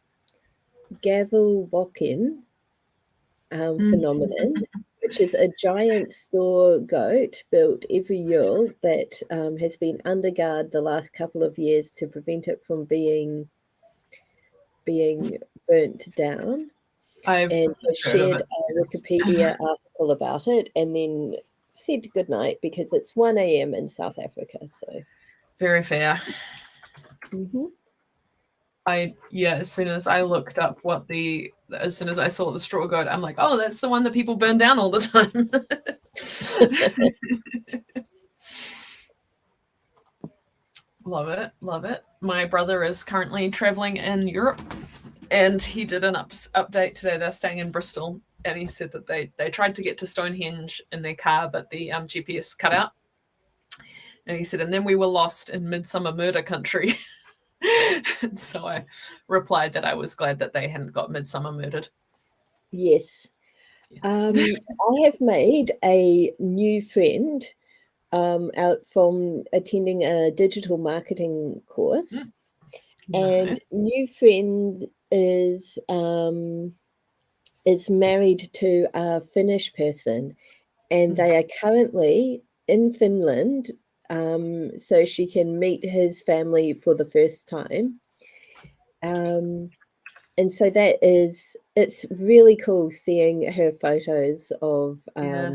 gavel walk-in phenomenon, which is a giant store goat built every year that has been under guard the last couple of years to prevent it from being burnt down. I've And heard shared of it. a Wikipedia article about it, and then said goodnight because it's 1 a.m. in South Africa. So very fair. Mm-hmm. As soon as I looked up as soon as I saw the straw goat, I'm like, oh, that's the one that people burn down all the time. Love it. Love it. My brother is currently traveling in Europe, and he did an update today. They're staying in Bristol, and he said that they tried to get to Stonehenge in their car, but the GPS cut out. And he said, and then we were lost in Midsummer Murder Country. So I replied that I was glad that they hadn't got Midsummer murdered. Yes. I have made a new friend out from attending a digital marketing course. and Nice. new friend is married to a Finnish person, and Mm. they are currently in Finland, so she can meet his family for the first time. Um, and so it's really cool seeing her photos Yeah.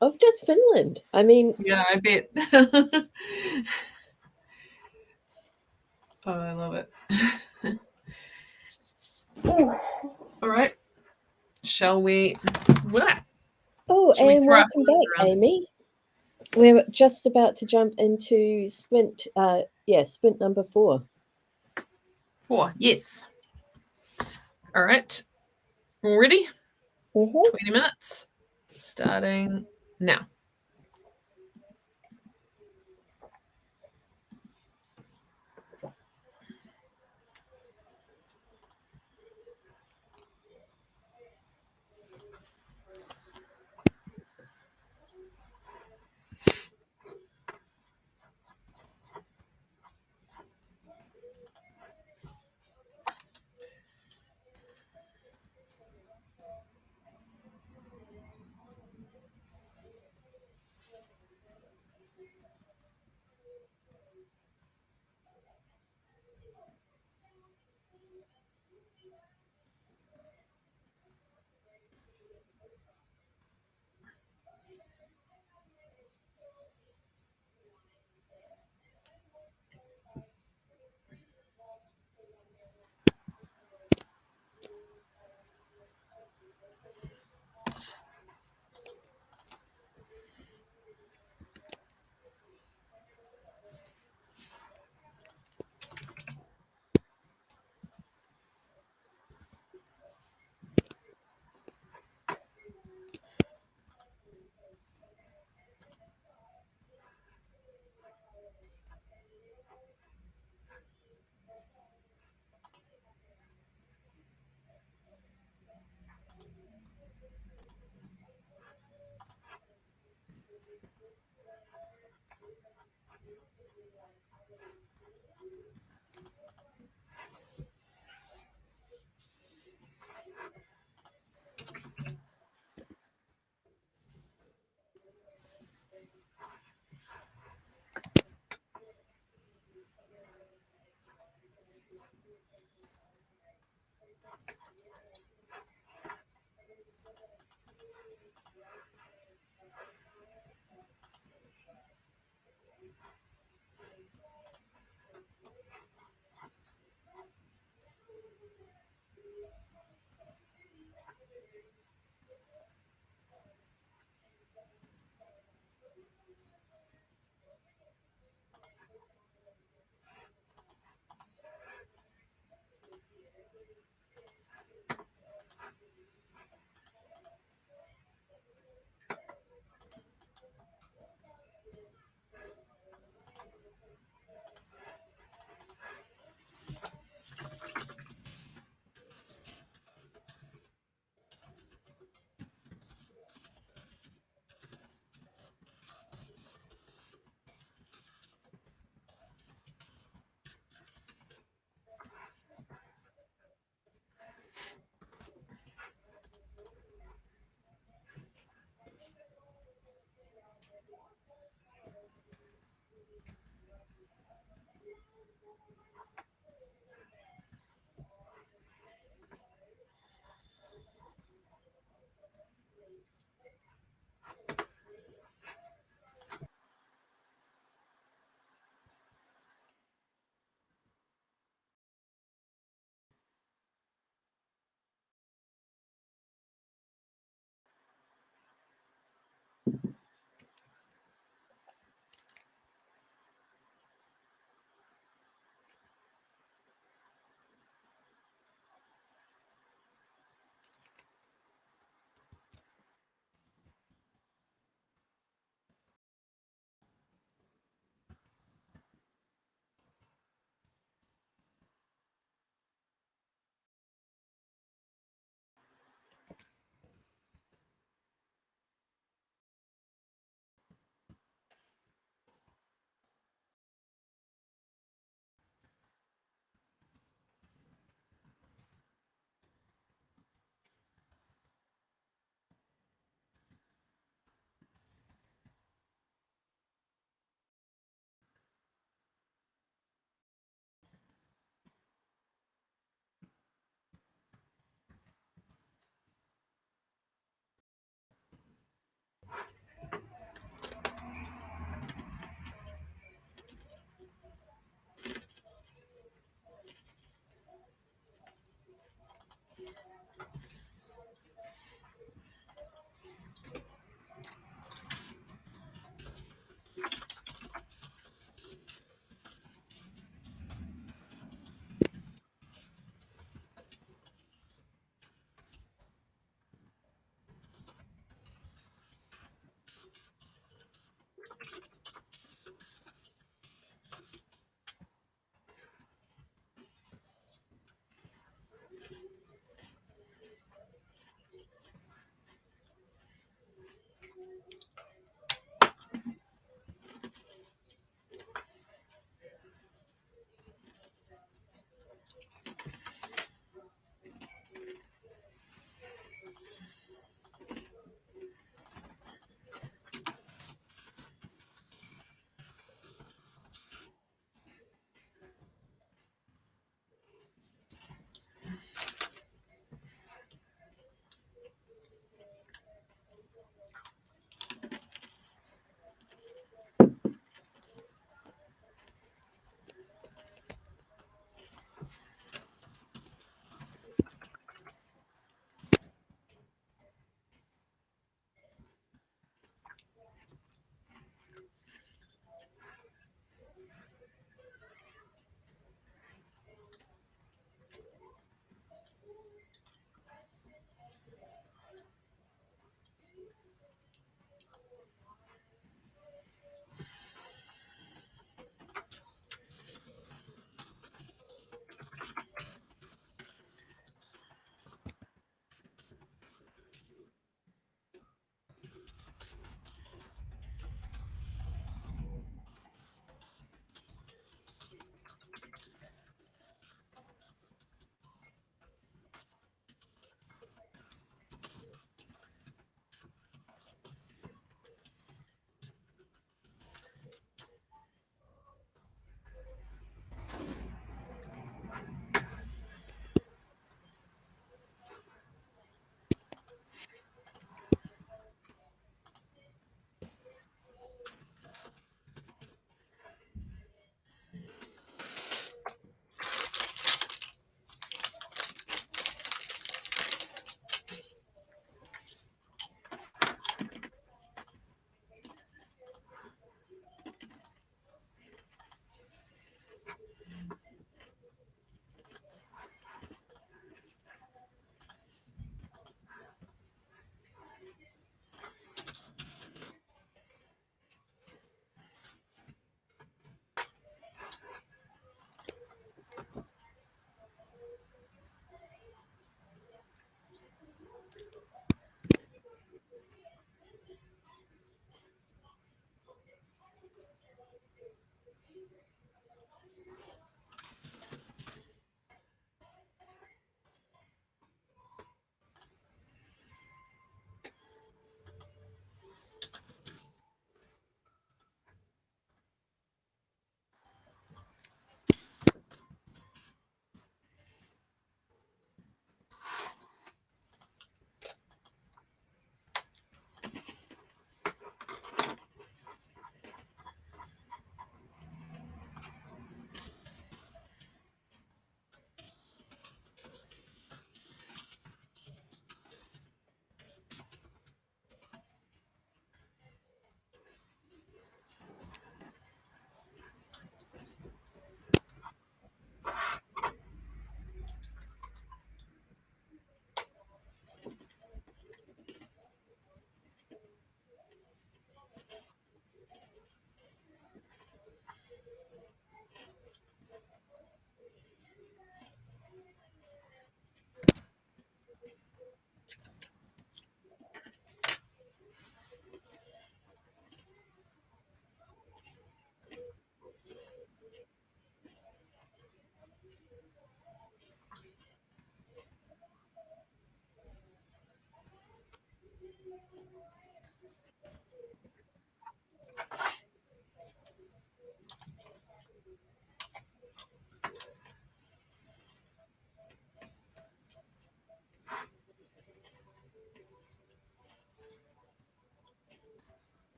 of just Finland. I mean, Yeah, I bet. Oh, I love it. Ooh. All right. Shall we? Blah. oh, Shall we and throw our welcome phones back, around? Amy. We're just about to jump into sprint number 4. 4. Yes. All right. Ready? Mhm. 20 minutes. Starting now.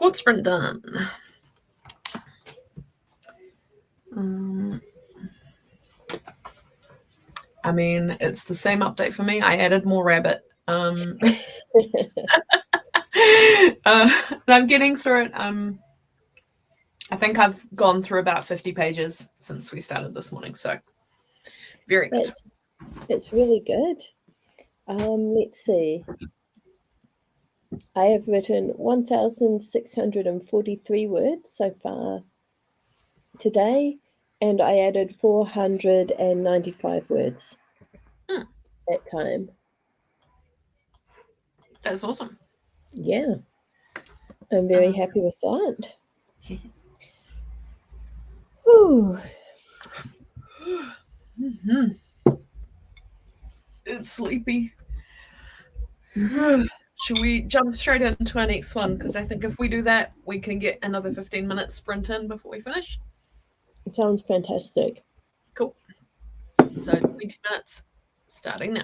What's sprint done? I mean, it's the same update for me. I added more rabbit. I'm getting through it. I think I've gone through about 50 pages since we started this morning, so very good. It's really good. Let's see. I have written 1,643 words so far today, and I added 495 words that time. That's awesome. Yeah, I'm very happy with that. Whew. It's sleepy. Should we jump straight into our next one? Because I think if we do that, we can get another 15 minutes sprint in before we finish. It sounds fantastic. Cool. So 20 minutes starting now.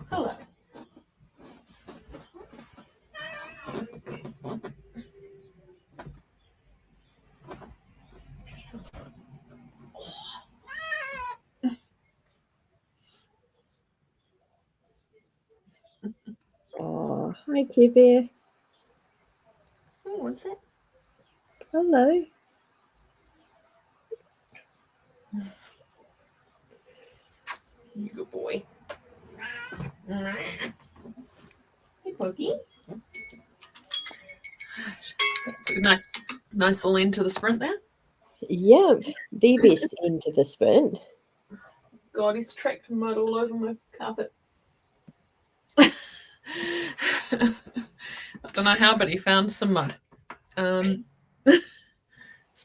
Hello. Oh, hi, Care Bear. Oh, what's it? Hello. Good boy. Hey, Pokey. It's a nice little end to the sprint there. Yep, the best end to the sprint. God, he's tracked mud all over my carpet. I don't know how, but he found some mud. It's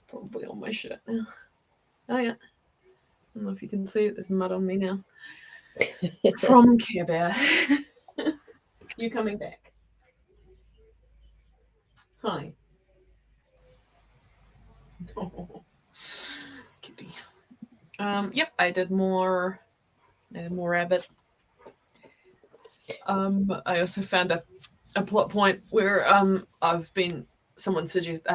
probably on my shirt now. Oh, yeah. I don't know if you can see it. There's mud on me now. From Care Bear. You coming back? Hi. Oh, cutie. Yep, I did more. I did more rabbit. I also found a plot point where I've been someone suggest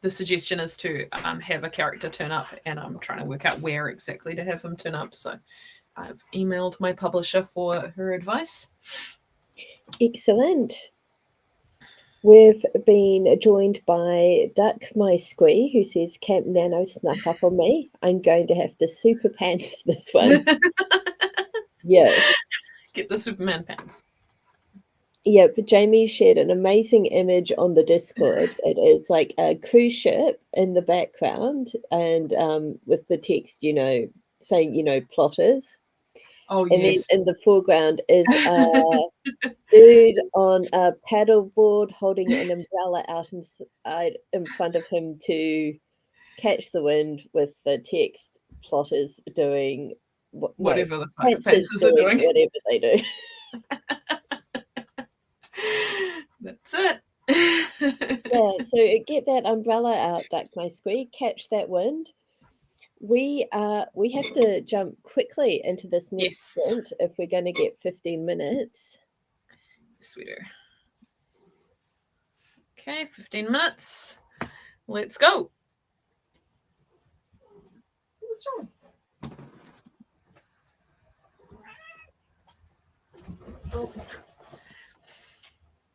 the suggestion is to have a character turn up, and I'm trying to work out where exactly to have him turn up. So I've emailed my publisher for her advice. Excellent. We've been joined by Duck My Squee, who says, Camp Nano snuck up on me. I'm going to have to super pants this one. Yes. Get the Superman pants. Yeah, but Jamie shared an amazing image on the Discord. It is like a cruise ship in the background and with the text, saying, plotters. Oh And then yes. in the foreground is a dude on a paddleboard holding an umbrella out in front of him to catch the wind with the text plotters doing no, Whatever the fuck pantsers pantsers are doing doing. whatever they do. That's it. Yeah, so get that umbrella out, Duck My Squee, catch that wind. We have to jump quickly into this next Yes. sprint if we're going to get 15 minutes. Sweeter. Okay, 15 minutes. Let's go. What's wrong? Oh.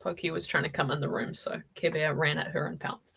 Pokey was trying to come in the room, so Care Bear ran at her and pounced.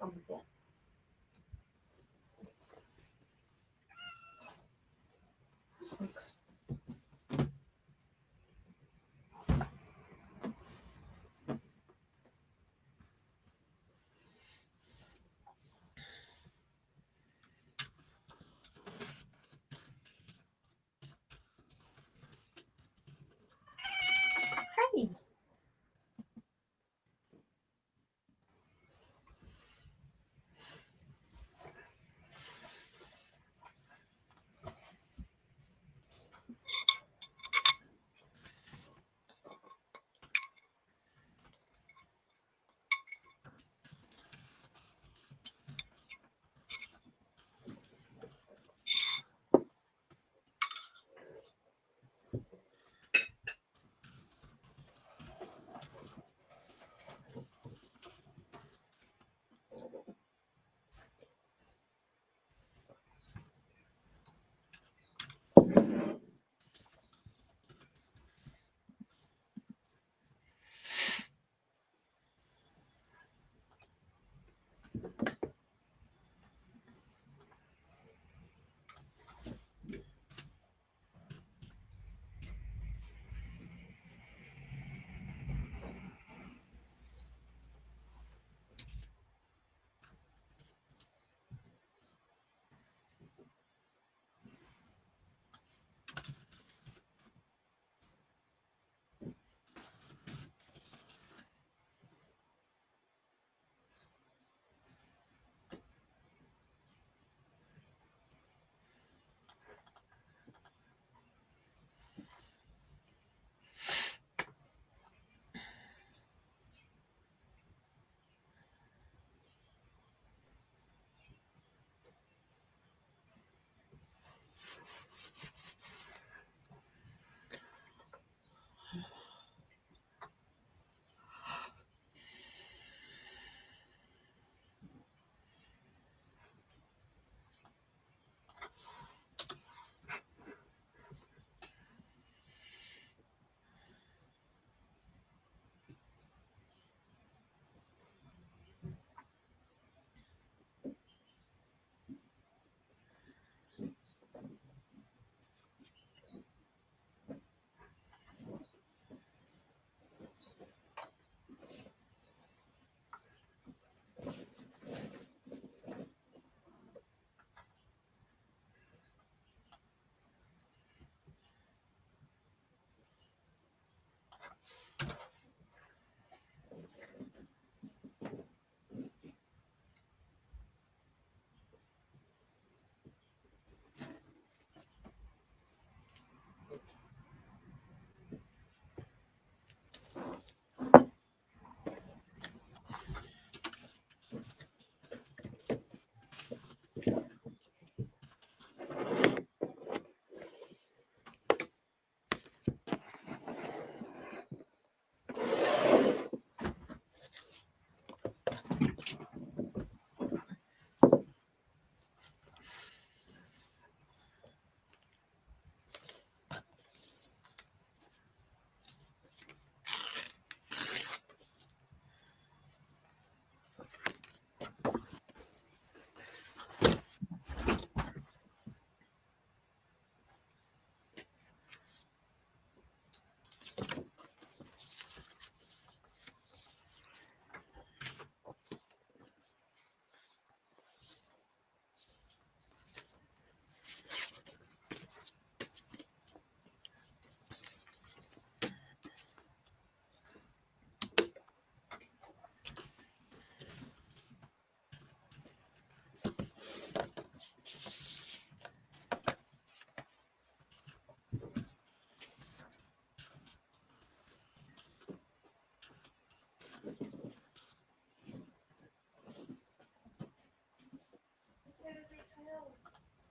problem with that. Thanks. Hey.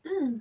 Mm.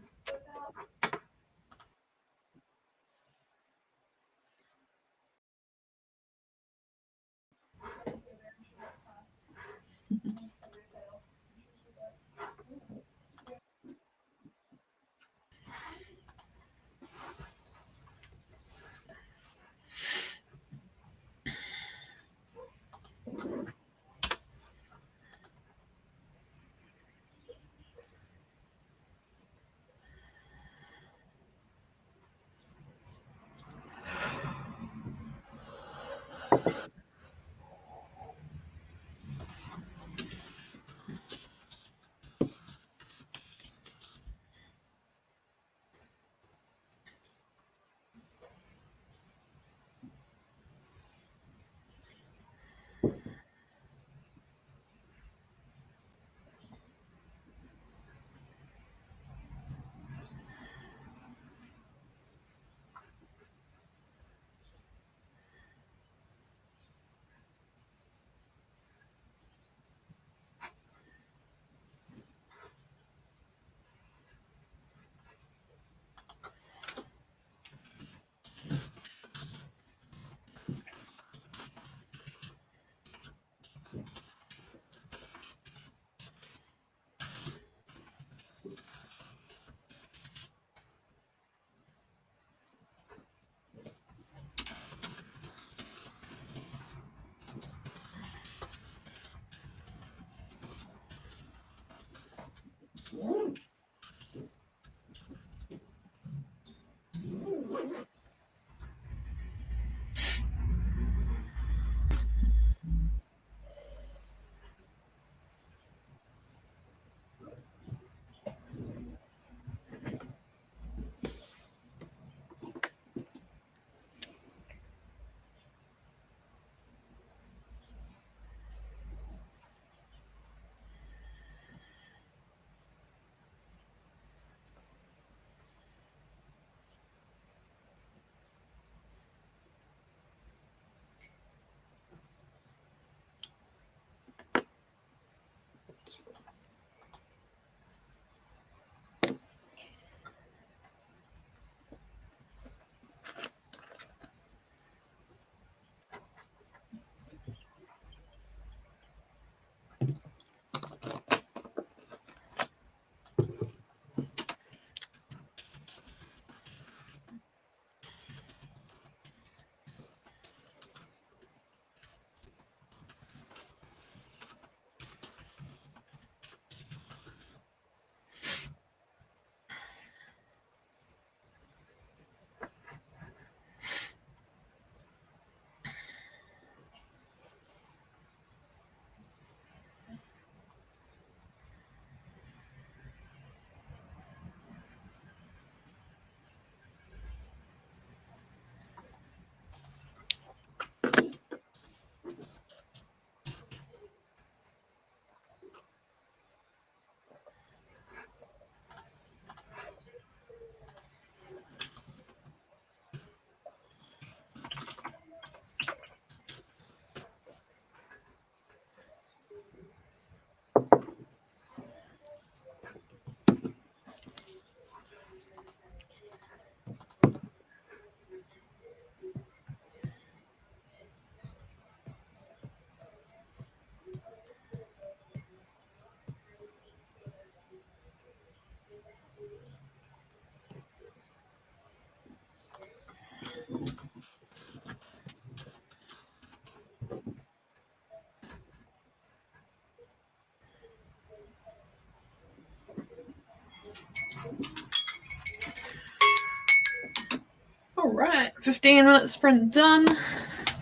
15-minute sprint done.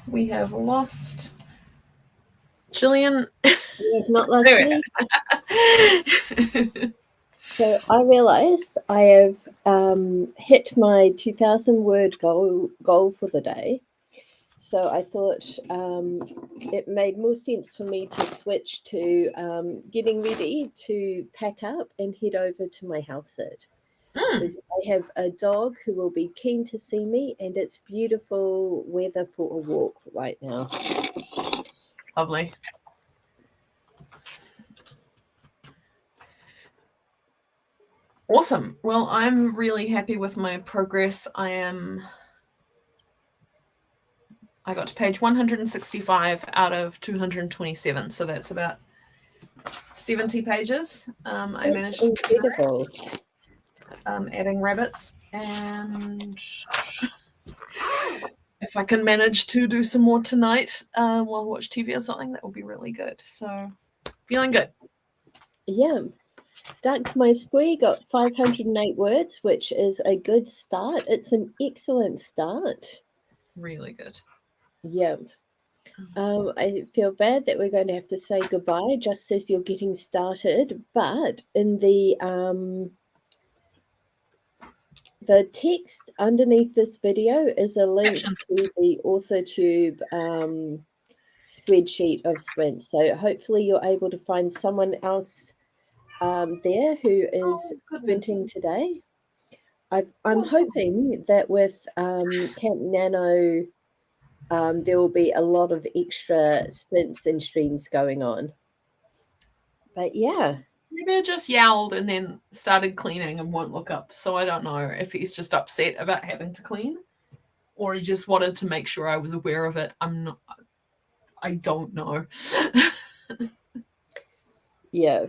We have lost Jillian. You have not lost me. So I realized I have hit my 2,000 word goal for the day. So I thought it made more sense for me to switch to getting ready to pack up and head over to my house sit. Because I have a dog who will be keen to see me, and it's beautiful weather for a walk right now. Lovely. Awesome. Well, I'm really happy with my progress. I got to page 165 out of 227, so that's about 70 pages. I managed to incredible. Adding rabbits, and if I can manage to do some more tonight while I watch TV or something, that will be really good. So, feeling good. Yeah. Dunk My Squee got 508 words, which is a good start. It's an excellent start. Really good. Yep. I feel bad that we're going to have to say goodbye just as you're getting started, but in the text underneath this video is a link to the AuthorTube spreadsheet of sprints. So hopefully you're able to find someone else there who is sprinting today. I'm hoping that with Camp Nano, there will be a lot of extra sprints and streams going on. But yeah. Maybe I just yowled and then started cleaning and won't look up. So I don't know if he's just upset about having to clean or he just wanted to make sure I was aware of it. I don't know. Yeah.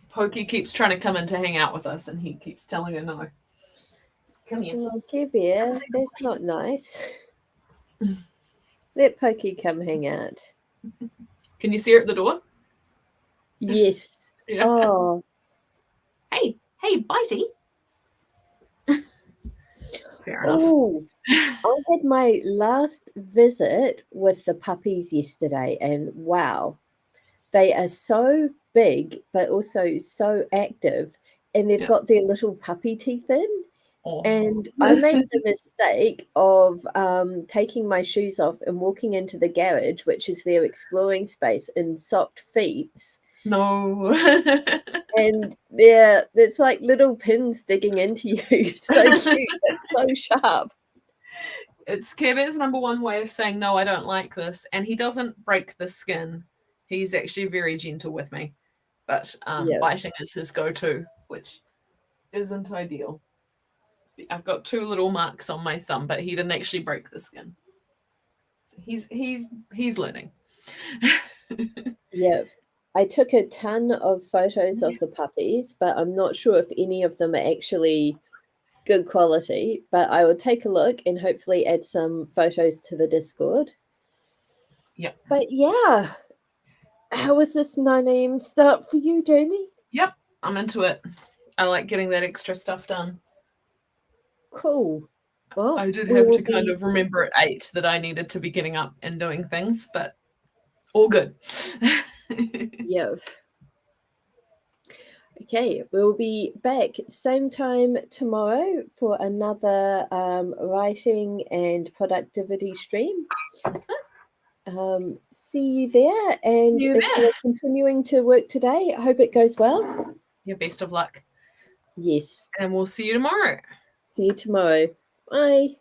Pokey keeps trying to come in to hang out with us and he keeps telling her no. Come here. Well, Care Bear, that's not nice. Let Pokey come hang out. Can you see her at the door? Yes. Yeah. Oh. Hey, Bitey. Fair enough. Oh, I had my last visit with the puppies yesterday, and wow, they are so big, but also so active, and they've got their little puppy teeth in. Oh. And I made the mistake of taking my shoes off and walking into the garage, which is their exploring space, in socked feet. No. And there's like little pins digging into you. So cute. It's so sharp. It's Care Bear's number one way of saying, no, I don't like this. And he doesn't break the skin. He's actually very gentle with me. But biting is his go-to, which isn't ideal. I've got 2 little marks on my thumb, but he didn't actually break the skin. So he's learning. Yeah. I took a ton of photos of the puppies, but I'm not sure if any of them are actually good quality, but I will take a look and hopefully add some photos to the Discord. Yeah. But yeah, how was this 9 a.m. start for you, Jamie? Yep, I'm into it. I like getting that extra stuff done. Cool. Well, I did have to kind of remember at 8 that I needed to be getting up and doing things, but all good. Yeah. Okay, we'll be back same time tomorrow for another writing and productivity stream. See you there, and if you're continuing to work today, I hope it goes well. Yeah, best of luck. Yes. And we'll see you tomorrow. See you tomorrow. Bye.